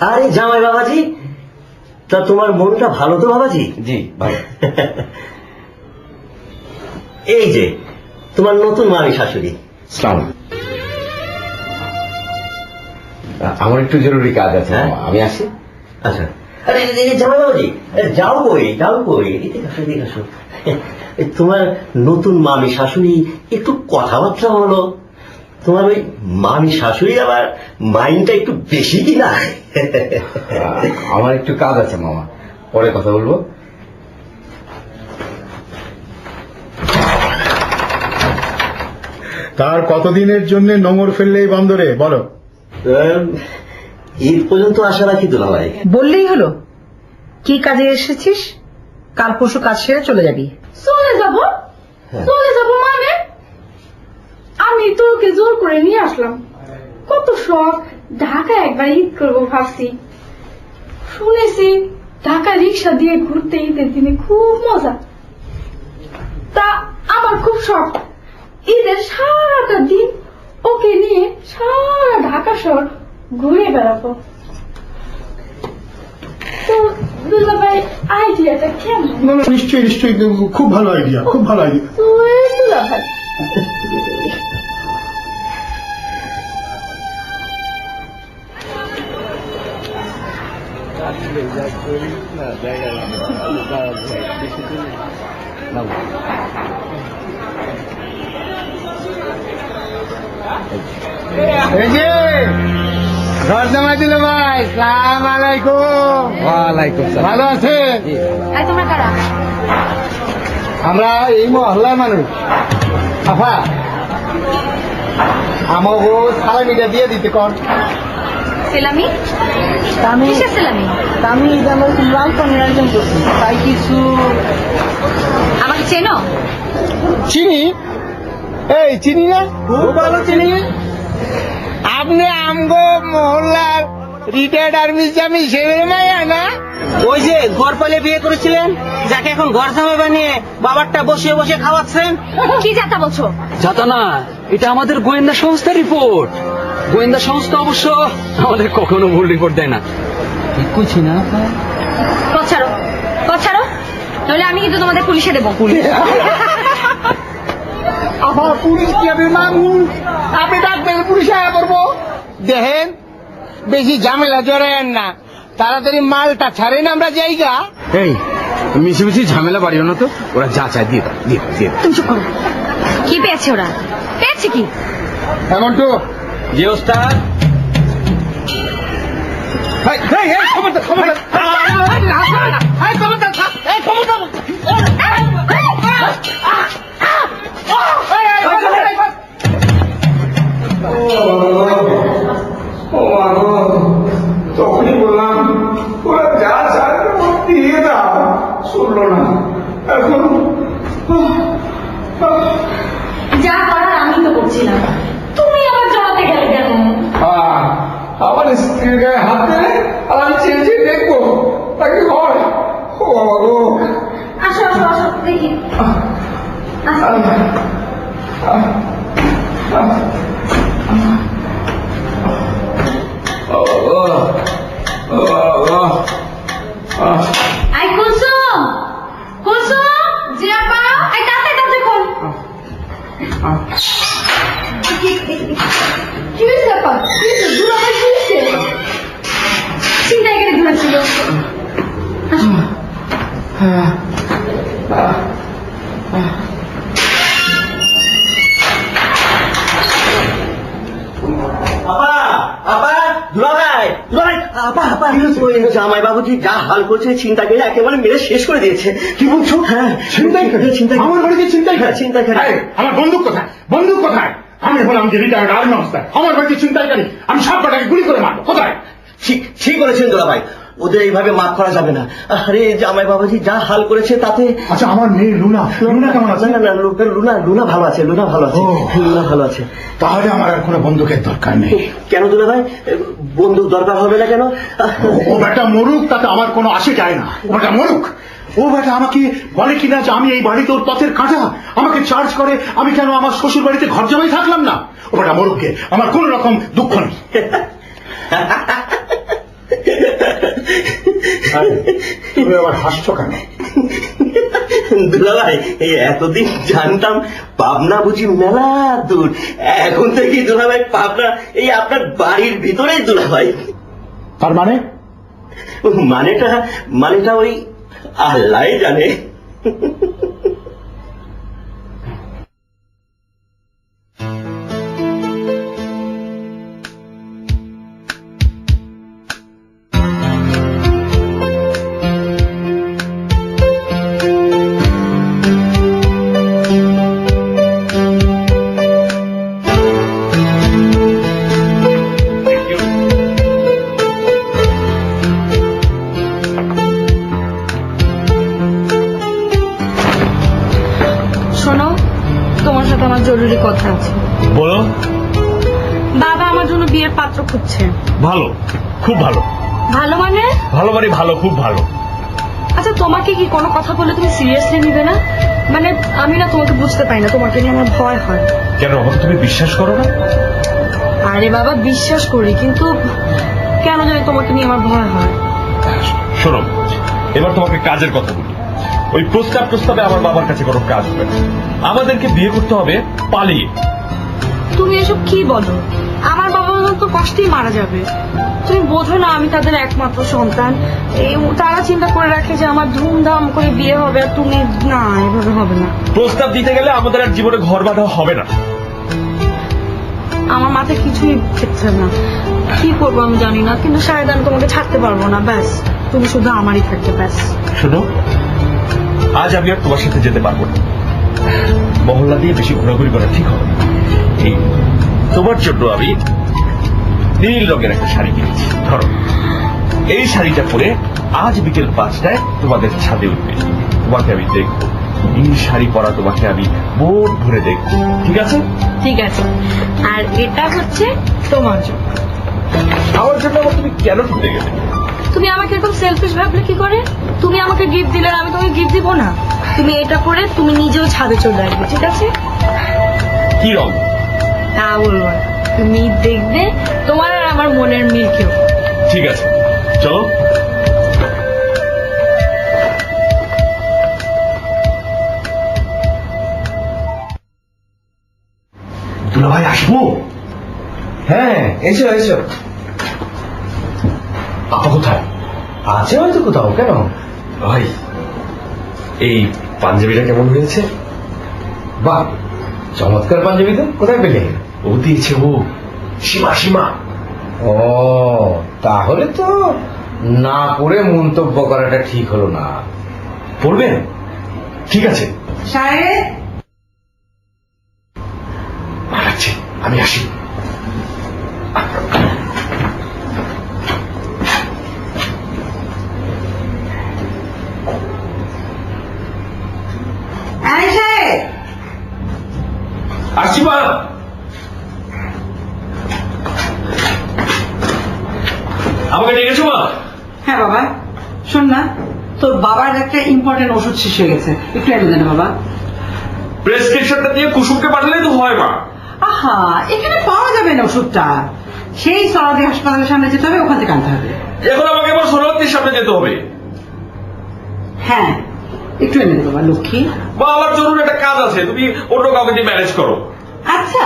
আরে জামাই বাবাজি, তা তোমার মনটা ভালো তো বাবাজি? জি ভালো। এই যে তোমার নতুন মামি শাশুড়ি। আসসালামু আলাইকুম। আমার একটু জরুরি কাজ আছে, আমি আসি। আচ্ছা, আরে জামাই বাবাজি, যাও কই, যাও কই, এদিকে আসো, এদিকে আসো। তোমার নতুন মামি শাশুড়ি একটু কথাবার্তা বলো। তোমার ওই মামি শাশুড়ি আবার মাইন্ডটা একটু বেশি কিনা? আমার একটু কাজ আছে মামা, পরে কথা বলবো। তার কতদিনের জন্য নোংর ফেললেই বন্দরে বলো? ঈদ পর্যন্ত আশা রাখি তো ভাই। বললেই হলো। কি কাজে এসেছিস? কাল পরশু কাজ সেরে চলে যাবি। চলে যাব? চলে যাব মানে? আমি তোকে জোর করে নিয়ে আসলাম। কত শখ ঢাকায় একবার ঈদ করবো ভাবছি। শুনেছি ঢাকা রিক্সা দিয়ে ঘুরতে ঈদের দিনে খুব মজা। তা আমার খুব শখ ঈদের সারাটা দিন ওকে নিয়ে সারা ঢাকা শহর ঘুরে বেড়াবো। তো দুলা ভাই আইডিয়াটা কেমন? নিশ্চয়ই নিশ্চয়ই, খুব ভালো আইডিয়া, খুব ভালো আইডিয়া। দুলা ভাই এই যে ঘর জামাই দিল ভাই, সালাম আলাইকুম। ওয়ালাইকুম সালাম। ভালো আছে? আর তোমরা কারা? আমরা এই মহল্লার মানুষ। আফা, আমাকে সালামিটা দিয়ে দিতে কর। সেলামি? আমি কিসের সেলামি? আমি লাল পনির আয়োজন করছি, তাই কিছু। আমাকে চেনো? চিনি, এই চিনি না, খুব ভালো চিনি। আপনি আমগো মহল্লার রিটায়ার্ড আর্মি জামি সেবের মাইয়া না? ওই যে ঘর পালে বিয়ে করেছিলেন, যাকে এখন ঘর জামাই বানিয়ে বাবারটা বসে বসে খাওয়াচ্ছেন। কি যাতা বলছো? যাতা না, এটা আমাদের গোয়েন্দা সংস্থার রিপোর্ট। গোয়েন্দা সংস্থা অবশ্য আমাদের কখনো ভুল রিপোর্ট দেয় না। ঠিক কইছি না? ছাড়ো, ছাড়ো, নইলে আমি কিন্তু তোমাদের পুলিশে দেবো। আবার পুলিশ কি হবে? মানুষ আপনি ডাকবেন, পুলিশে আয়া করবো। দেখেন, বেশি ঝামেলা জড়ায়েন না, তাড়াতাড়ি মালটা ছাড়েন, আমরা জায়গা। এই মিশে মিশে ঝামেলা বাড়িও না তো, ওরা যা চায় দিয়ে দাও, দিয়ে দাও, দিয়ে দাও। তুমি চুপ করো। কি পেয়েছে ওরা? পেয়েছে কি? এমন তো জি ওস্তাদ। তখনই বললাম ওরা যা চায় দিয়ে দাও, শুনলো না। এখন যা করার আমি তো করছিলাম, তুমি আবার জড়াতে গেলে কেন? আমার স্ত্রী স্ত্রীর গায়ে হাত দেবে আর আমি চেয়ে চেয়ে দেখবো তাকে হয়। ও বাবা গো। আসো আসো আসো দেখি। আই কুলসুম, কুলসুম জিয়াপা, আই কাতে কাতে কোন কি হয়েছে আপা? কি হয়েছে? দুলাভাই কি হয়েছে? চিন্তায় করে ঘুরেছিল। জামাই বাবুজি যা হাল করছে চিন্তা করে একেবারে মেরে শেষ করে দিয়েছে। কি বলছো? হ্যাঁ চিন্তাই করে চিন্তা আমার বাড়িতে চিন্তাই করে চিন্তা করে আমার বন্দুক কোথায়? বন্দুক কোথায়? আমি বললাম যে রিটায়ার্ড আর্মি অফিসার, আমার বাড়িতে চিন্তাই করি, আমি সব কটাকে গুলি করে মারবো। কোথায়? ঠিক করেছেন দোলা ভাই, ওদের এইভাবে মাফ করা যাবে না। আরে জামাই বাবুজি যা হাল করেছে তাতে। আচ্ছা আমার মেয়ে লুনা, লুনা কেমন আছে? না না লুনা ভালো আছে, লুনা ভালো আছে, লুনা ভালো আছে। তাহলে আমার আর কোনো বন্দুকের দরকার নেই। কেন দুলা ভাই, বন্দুক দরকার হবে না কেন? ও বেটা মরুক, তাতে আমার কোনো আসে যায় না। ও বেটা মরুক। ও বেটা আমাকে বলে কিনা যে আমি এই বাড়িতে ওর পথের কাঁটা, আমাকে চার্জ করে আমি কেন আমার শ্বশুর বাড়িতে ঘর জমাই থাকলাম না। ও বেটা মরুককে, আমার কোন রকম দুঃখ নেই। তুমি আবার হাসছো কেন? দুলা ভাই এই এতদিন জানতাম পাবনা বুঝি মেলা দূর, এখন থেকে দুলা ভাই পাবনা এই আপনার বাড়ির ভিতরেই দুলা ভাই। তার মানে? মানেটা ওই আল্লাহ জানে। শোনো, তোমার সাথে আমার জরুরি কথা আছে। বলো। বাবা আমার জন্য বিয়ের পাত্র খুঁজছে। ভালো, খুব ভালো। ভালো মানে? ভালো মানে ভালো, খুব ভালো। আচ্ছা তোমাকে কি কোনো কথা বলে তুমি সিরিয়াসলি নিবে না? মানে আমি না তোমাকে বুঝতে পারি না, তোমাকে নিয়ে আমার ভয় হয়। কেন, আমাকে তুমি বিশ্বাস করো না? আরে বাবা বিশ্বাস করি, কিন্তু কেন জানি তোমাকে নিয়ে আমার ভয় হয়। শোনো, এবার তোমাকে কাজের কথা বলি। ওই প্রস্তাবে আমার বাবার কাছে কোনো কাজ হবে না। আমাদেরকে বিয়ে করতে হবে পালিয়ে। তুমি এসব কি বলো? আমার বাবা তো কষ্টেই মারা যাবে। তুমি বোঝো না আমি তাদের একমাত্র সন্তান। তারা চিন্তা করে রাখে যে আমার ধুমধাম করে বিয়ে হবে, আর তুমি না, এভাবে হবে না। প্রস্তাব দিতে গেলে আমাদের আর জীবনে ঘর বাঁধা হবে না। আমার মাথায় কিছুই ঠিকছে না, কি করবো আমি জানি না, কিন্তু শায়দ আমি তোমাকে ছাড়তে পারবো না। ব্যাস তুমি শুধু আমারই থাকতে। ব্যাস শোনো, আজ আমি আর তোমার সাথে যেতে পারবো না। মহল্লা দিয়ে বেশি ঘোরাঘুরি করা ঠিক হবে না। এই তোমার জন্য আমি নীল রঙের একটা শাড়ি কিনেছি। ধরো, এই শাড়িটা পরে আজ বিকেল 5টায় তোমাদের ছাদে উঠবে। তোমাকে আমি দেখবো, এই শাড়ি পরা তোমাকে আমি মন ভরে দেখবো। ঠিক আছে? ঠিক আছে। আর এটা হচ্ছে তোমার জন্য। আমার জন্য আবার তুমি কেন ঢুকে গেলে? তুমি আমাকে এরকম সেলফিশ ভাবলে কি করে? তুমি আমাকে গিফট দিলে আমি তোমাকে গিফট দিব না? তুমি এটা পরে তুমি নিজেও ছাদে চলে আসবে। ঠিক আছে? কি রং? তা বলবো না, তুমি দেখবে তোমার আর আমার মনের মিল কেউ। ঠিক আছে, চলো। দুলা ভাই আসবো? হ্যাঁ, এসো এসো। আপা কোথায়? আছে হয়তো কোথাও। কেন ভাই, এই পাঞ্জাবিটা কেমন হয়েছে? বাহ, চমৎকার পাঞ্জাবি তো। কোথায় পেলে? ও দিয়েছে। ও সীমা। ও, তাহলে তো না পড়ে মন্তব্য করাটা ঠিক হলো না। পড়বেন? ঠিক আছে। সাহেব, মারাচ্ছি, আমি আসি। আসছি মা। হ্যাঁ বাবা, শোন না, তোর বাবার একটা ইম্পর্টেন্ট ওষুধ শেষ হয়ে গেছে, একটু এনে দেন বাবা। প্রেসক্রিপশনটা দিয়ে কুসুমকে পাঠালেই তো হয় মা। আহা, এখানে পাওয়া যাবে না ওষুধটা, সেই সরাদি হাসপাতালের সামনে যেতে হবে, ওখান থেকে আনতে হবে। এখন আমাকে আবার সোনালির সামনে যেতে হবে। হ্যাঁ, একটু এনে দে বাবা লক্ষ্মী। বা আমার জরুরি একটা কাজ আছে, তুমি অন্য কাউকে দিয়ে ম্যানেজ করো। আচ্ছা,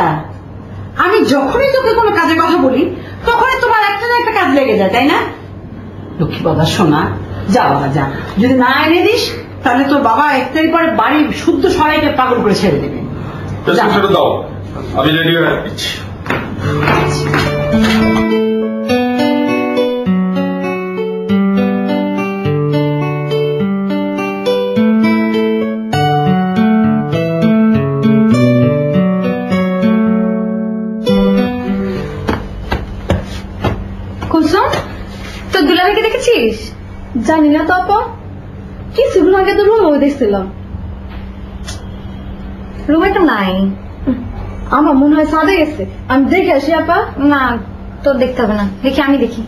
আমি যখনই তোকে কোনো কাজের কথা বলি তখনই তোমার একটা না একটা কাজ লেগে যায়, তাই না? লক্ষ্মী বাবা সোনা, যা বাবা যা, যদি না এনে দিস তাহলে তোর বাবা একটাই পরে বাড়ির শুদ্ধ সবাইকে পাগল করে ছেড়ে দেবে। প্রেসক্রিপশনটা দাও, আমি রেডি হয়ে দিচ্ছি। কুলসুম, তোর দুলাভাইকে দেখেছিস? জানি না তো আপা, কিছুক্ষণ আগে তো রুমেও দেখছিলাম। রুমে তো নাই। আমার মনে হয় সাদে গেছে, আমি দেখে আসি আপা। না, তোর দেখতে হবে না, দেখি আমি দেখি।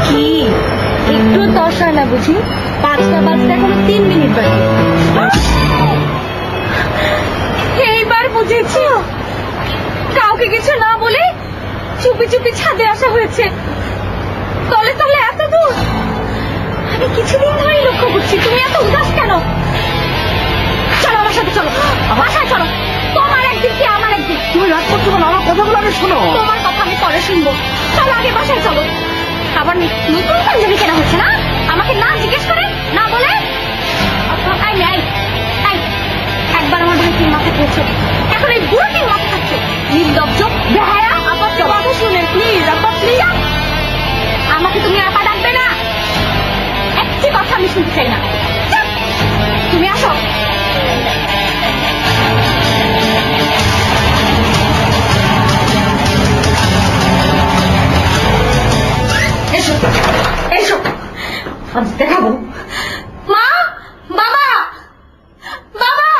কি একটু তর্স হয় না বুঝি? 5টা বাজতে এখনো 3 মিনিট বাকি। এইবার বুঝেছি, কাউকে কিছু না বলে চুপি চুপি ছাদে আসা হয়েছে। তলে তলে এত দূর, আমি কিছুদিন ধরেই লক্ষ্য করছি। তুমি এত উদাস কেন? চলো আমার সাথে, চলো বাসায় চলো। তোমার একদিন কি আমার একদিন। তুমি রাগ করছো কেন? আমার কথাগুলো আগে শোনো। তোমার কথা আমি পরে শুনবো, চলো আগে বাসায় চলো। আবার নতুন পাঞ্জাবি কেনা হচ্ছে না, আমাকে না জিজ্ঞেস করে না বলে। একবার আমার ভাইকে মাথা খেয়েছে, এখন এই বুড়োকে মাথা খাচ্ছে। নির্লজ্জ বেহায়া। আপার কথা শুনে প্লিজ, আপা প্লিজ, আমাকে তুমি আপা ডাকবে না, একটি কথা আমি শুনতে চাই না। চুপ! তুমি আসো। এসো এসো, আজ দেখাবো। মা, বাবা, বাবা,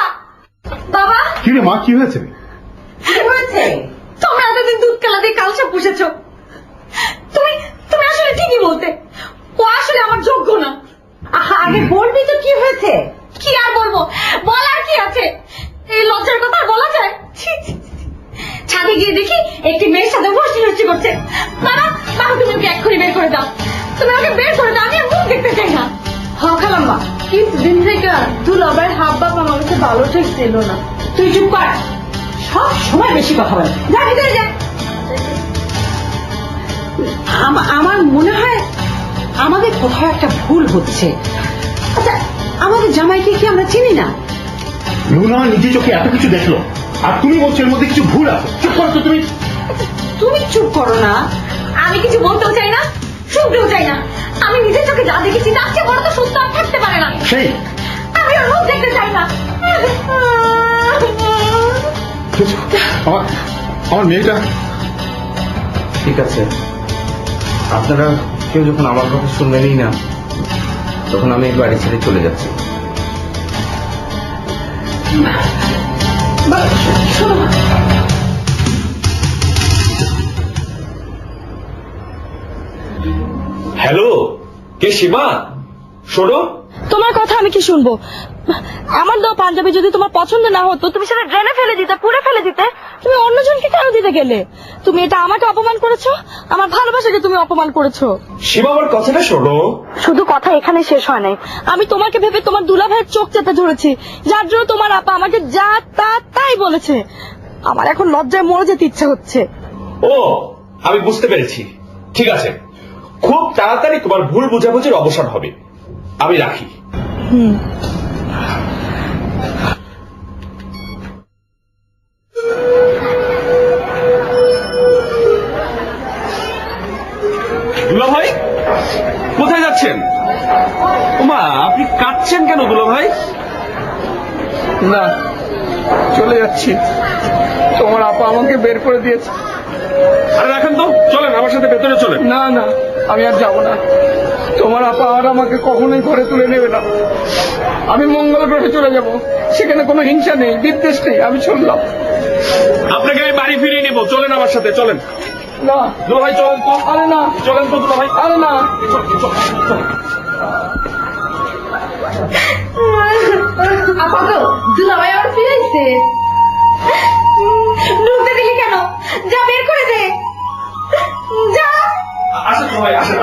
বাবা, কি রে মা, কি হয়েছে? কি হয়েছে? তোমরা এতদিন দুধ কেলা দিয়ে কালসা পুষেছো। তুমি তুমি আসলে ঠিকই বলতে, ও আসলে আমার যোগ্য না। আহা, আগে বলবি তো কি হয়েছে। কি আর বলবো, বলার কি আছে? এই লজ্জার কথা আর বলা যায়? ছি, ছি, ছি। ছাদে গিয়ে দেখি একটি মেয়ের সাথে হস্তি করছে। বাবা, বাবা তুমি ওকে এক্ষুনি বের করে দাও, তুমি ওকে বের করে দাও, আমি আর মুখ দেখতে চাই না। খালাম্মা, কিছুদিন থেকে দুলাভাইয়ের হাব বাপ আমার কাছে ভালো ঠেকছিল না। তুই চুপ কর, সব সময় বেশি কথা বলে। যা ভিতরে যা। আমার মনে হয় আমাদের কোথাও একটা ভুল হচ্ছে। আচ্ছা, আমাদের জামাইকে কি আমরা চিনি না? লুনা নিজে চোখে এত কিছু দেখলো, আর তুমি বলছো এর মধ্যে কিছু ভুল আছে। চুপ করো তো তুমি। তুমি চুপ করো না। আমি কিছু বলতেও চাই না, শুনতেও চাই না। আমি নিজের চোখে যা দেখেছি তার চেয়ে বড় তো সুস্থ আর থাকতে পারে না। সেই আমি ওর মুখ দেখতে চাই না। আমার মেয়েটা ঠিক আছে, আপনারা কেউ যখন আমার কথা শুনবেনই না, তখন আমি এই বাড়ি ছেড়ে চলে যাচ্ছি। শোনো, হ্যালো, কে সীমা? শোনো, তোমার কথা আমি কি শুনবো? আমার দেওয়া পাঞ্জাবি যদি তোমার পছন্দ না হতো, তুমি সেটা ড্রেনে ফেলে দিতে, পুড়ে ফেলে দিতে। তুমি অন্যজনকে কেন দিতে গেলে? তুমি এটা আমাকে অপমান করেছো, আমার ভালোবাসাকে তুমি অপমান করেছো। সীমা আমার কথাটা শোনো। শুধু কথা এখানে শেষ হয় নাই, আমি তোমাকে ভেবে তোমার দুলাভাইয়ের চোখ চেপে ধরেছি, যার জন্য তোমার আপা আমাকে যা তা তাই বলেছে। আমার এখন লজ্জায় মরে যেতে ইচ্ছে হচ্ছে। ও, আমি বুঝতে পেরেছি। ঠিক আছে, খুব তাড়াতাড়ি তোমার ভুল বোঝাবুঝির অবসান হবে। আমি রাখি। দুলা ভাই, কোথায় যাচ্ছেন? ওমা, আপনি কাঁদছেন কেন দুলা ভাই? না, চলে যাচ্ছি। তোমার আপা আমাকে বের করে দিয়েছে। আরে রাখেন তো, চলেন আমার সাথে ভেতরে চলেন। না না, আমি আর যাব না। তোমার আপা আর আমাকে কখনোই ঘরে তুলে নেবে না। আমি মঙ্গল গ্রহে চলে যাব, সেখানে কোনো হিংসা নেই, বিদ্বেষ নেই। আমি শুনলাম। আপনাকে আমি বাড়ি ফিরিয়ে নেবো, চলেন আমার সাথে, চলেন। না দুলাভাই চলেন তো। আরে না, চলেন তো দুলাভাই। আরে না। আপা গো, দুলাভাই আবার ফিরেছে। ঢুকতে দিলি কেন? যা বের করে দে, যা। আসেন দুলাভাই, আসেন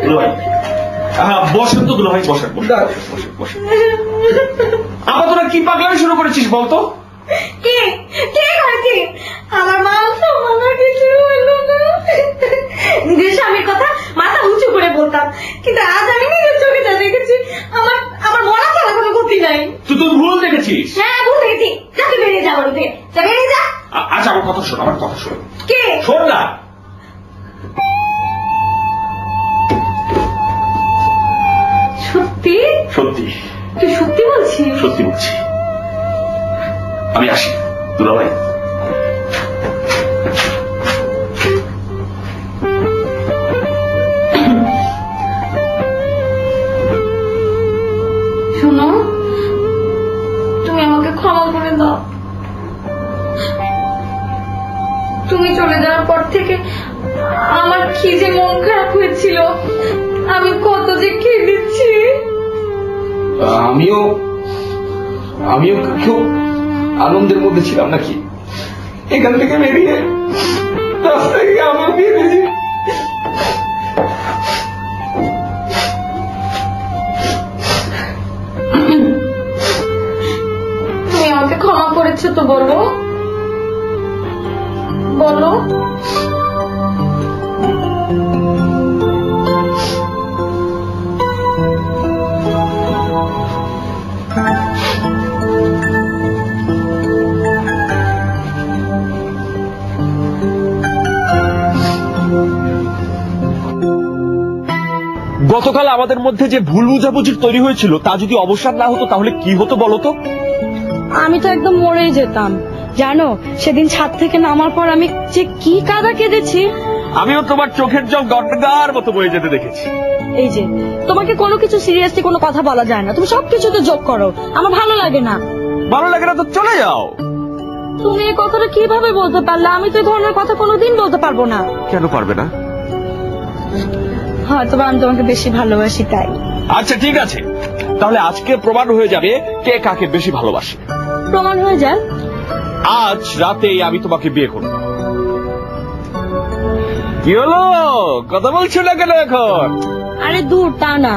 দুলাভাই। বসেন তো দুলাভাই, বসেন বসেন বসেন। আবার তোরা কি পাগলামি শুরু করেছিস বলতো? কে কে করেছে? আমার মা তো আমার কিছু হলো না। নিজের স্বামীর কথা মাথা উঁচু করে বলতাম, কিন্তু আজ আমি নিজের চোখে যা দেখেছি, আমার আমার মরা ছাড়া কোনো গতি নাই। তুই তো ভুল দেখেছিস। হ্যাঁ, ভুল দেখেছি। যাকে বেরিয়ে যা বাড়িতে, যা বেরিয়ে যা। আচ্ছা আমার কথা শোন, আমার কথা শোন। কে? শোন না। সত্যি? সত্যি তুই সত্যি বলছিস? সত্যি বলছি। আমি আসি দুলাভাই। শোনো, তুমি আমাকে ক্ষমা করে দাও। তুমি চলে যাওয়ার পর থেকে আমার কি যে মন খারাপ হয়েছিল, আমি কত যে কেঁদেছি। আমিও খুব আনন্দের মধ্যে ছিলাম নাকি, এখান থেকে বেরিয়ে রাস্তায় গিয়ে আমিও বেরিয়েছি। তুমি আমাকে ক্ষমা করেছো তো বলো, বলো। গতকাল আমাদের মধ্যে যে ভুল বুঝাবুঝির তৈরি হয়েছিল তা যদি অবসান না হতো তাহলে কি হতো বলতো? আমি তো একদম মরেই যেতাম। জানো, সেদিন ছাদ থেকে নামার পর আমি যে কি কাঁদা কেঁদেছি। আমিও তোমার চোখের জল গন্ডার মতো বয়ে যেতে দেখেছি। এই যে, তোমাকে কোনো কিছু সিরিয়াসলি কোনো কথা বলা যায় না, তুমি সবকিছুতে যোগ করো, আমার ভালো লাগে না। ভালো লাগে না তো চলে যাও। তুমি এই কথাটা কিভাবে বলতে পারলে? আমি তো এই ধরনের কথা কোনোদিন বলতে পারবো না। কেন পারবে না? হয়তো আমি তোমাকে বেশি ভালোবাসি তাই। আচ্ছা ঠিক আছে, তাহলে আজকে প্রমাণ হয়ে যাবে কে কাকে বেশি ভালোবাসে। প্রমাণ হয়ে যায়? আজ রাতেই আমি তোমাকে বিয়ে করব। কি হলো, কথা বলছো না কেন এখন? আরে দূর, তা না,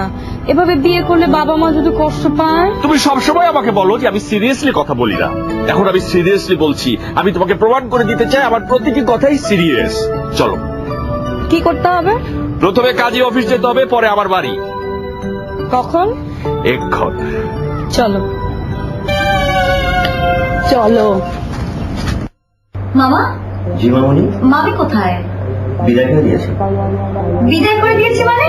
এভাবে বিয়ে করলে বাবা মা যদি কষ্ট পায়। তুমি সবসময় আমাকে বলো যে আমি সিরিয়াসলি কথা বলি না, এখন আমি সিরিয়াসলি বলছি। আমি তোমাকে প্রমাণ করে দিতে চাই আমার প্রতিটি কথাই সিরিয়াস। চলো। কি করতে হবে? প্রথমে কাজী অফিস যেতে হবে, পরে আমার বাড়ি। কখন? এক্ষণ। চলো চলো। মামা? জি মামনি। মামি কোথায়? বিদায় করে দিয়েছে। বিদায় করে দিয়েছি মানে?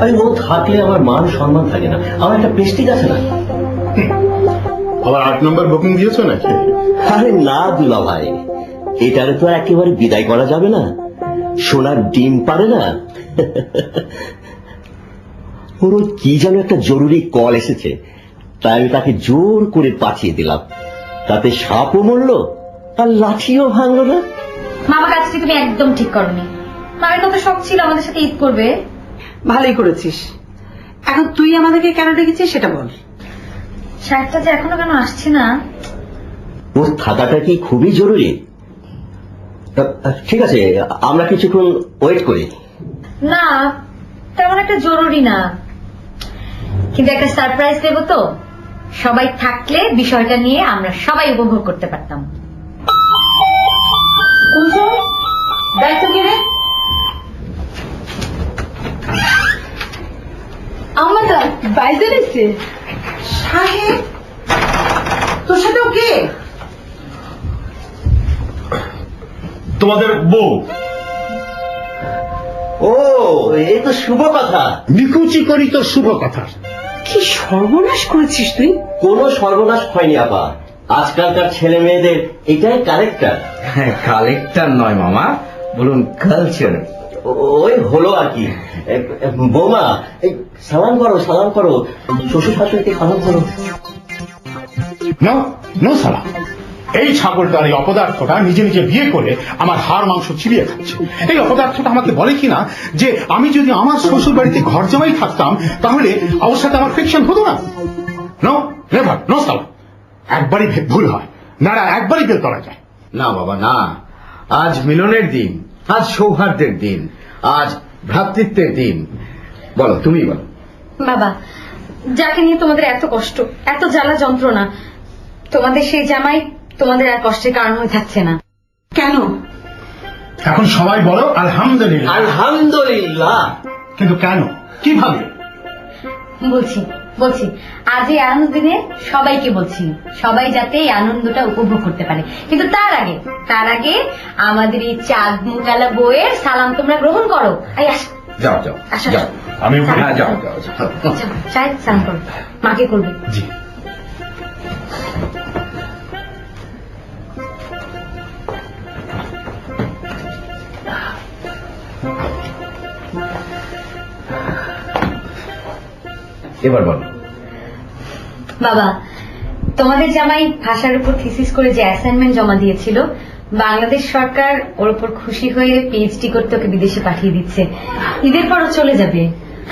আরে ও থাকলে আমার মান সম্মান থাকে না, আমার একটা প্রেস্টিজ আছে না। আবার 8 নম্বর বুকিং দিয়েছো নাকি? আরে না দুলা ভাই, এটারে তো একেবারে বিদায় করা যাবে না, সোনার ডিম পারে না। ওর কি যেন একটা জরুরি কল এসেছে, তাই আমি তাকে জোর করে পাঠিয়ে দিলাম। তাতে সাপও মরল আর লাঠিও ভাঙলো না। মামা, কাজটি তুমি একদম ঠিক করনি। মায়ের কত শখ ছিল আমাদের সাথে ঈদ করবে। ভালোই করেছিস। এখন তুই আমাদেরকে কেন ডেকেছিস সেটা বল। সাহেবটা যে এখনো কেন আসছে না? ওর থাকাটা কি খুবই জরুরি? ঠিক আছে, আমরা কিছুক্ষণ ওয়েট করি। না, তেমন একটা জরুরি না, কিন্তু একটা সারপ্রাইজ দেব তো। সবাই থাকলে বিষয়টা নিয়ে আমরা সবাই উপভোগ করতে পারতাম। দায়িত্ব কি রে? আমাদের বাইজন এসছে। সাহেব, তোর সাথেও কে? তোমাদের বউ। ও, এই তো শুভ কথা। নিকুচি করি তো শুভ কথা। কি সর্বনাশ করেছিস তুই? কোনো সর্বনাশ হয়নি আপা, আজকালকার ছেলে মেয়েদের এটাই কালেক্টর। হ্যাঁ, কালেক্টর নয় মামা, বলুন কালচার। ওই হলো আর কি। বৌমা, এই সালাম করো, সালাম করো, শ্বশুর শাশুড়িকে সালাম করো। নো নো সালাম। এই ছাগলটার এই অপদার্থটা নিজে নিজে বিয়ে করে আমার হাড় মাংস চিবিয়ে খাচ্ছে। এই অপদার্থটা আমাকে বলে কিনা যে আমি যদি আমার শ্বশুর বাড়িতে ঘর জামাই থাকতাম তাহলে ওর সাথে আমার ফিকশন হতো না। নো নেভার, নো সালাম। একবারই ভুল হয় না, একবারই বেল করা যায় না বাবা না, আজ মিলনের দিন, আজ সৌহার্দ্যের দিন, আজ ভ্রাতৃত্বের দিন। বলো, তুমি বলো। বাবা, যাকে নিয়ে তোমাদের এত কষ্ট, এত জ্বালা যন্ত্রণা, তোমাদের সেই জামাই তোমাদের আর কষ্টের কারণ হয়ে থাকছে না। কেন? এখন সবাই বলো আলহামদুলিল্লাহ। আলহামদুলিল্লাহ। কিন্তু কেন, কিভাবে? বলছি বলছি আজ এই আনন্দ দিনে সবাইকে বলছি, সবাই যাতে এই আনন্দটা উপভোগ করতে পারে। কিন্তু তার আগে আমাদের এই চাঁদ মুটালা বইয়ের সালাম তোমরা গ্রহণ করো। এই আসো, যাও যাও আসো, যাও। আমি হ্যাঁ, যাও যাও যাও। সাহেব সালাম করো, মাকে করবে। জি। এবার বলো। বাবা, তোমাদের জামাই ভাষার উপর থিসিস করে যে অ্যাসাইনমেন্ট জমা দিয়েছিল, বাংলাদেশ সরকার ওর উপর খুশি হয়ে পিএইচডি করতে ওকে বিদেশে পাঠিয়ে দিচ্ছে। ঈদের পরও চলে যাবে।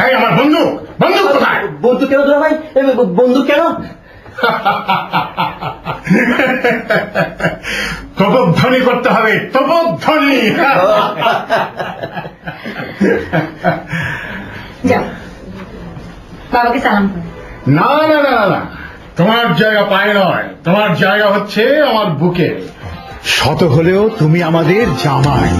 এই আমার বন্ধু, বন্ধু কোথায়? বন্ধু কেন তোরা ভাই? বন্ধু কেন? তপধ্বনি করতে হবে, তপধ্বনি। যাও, বাবাকে সালাম করো। না না না না না, তোমার জায়গা পায়ে নয়, তোমার জায়গা হচ্ছে আমার বুকে। শত হলেও তুমি আমাদের জামাই।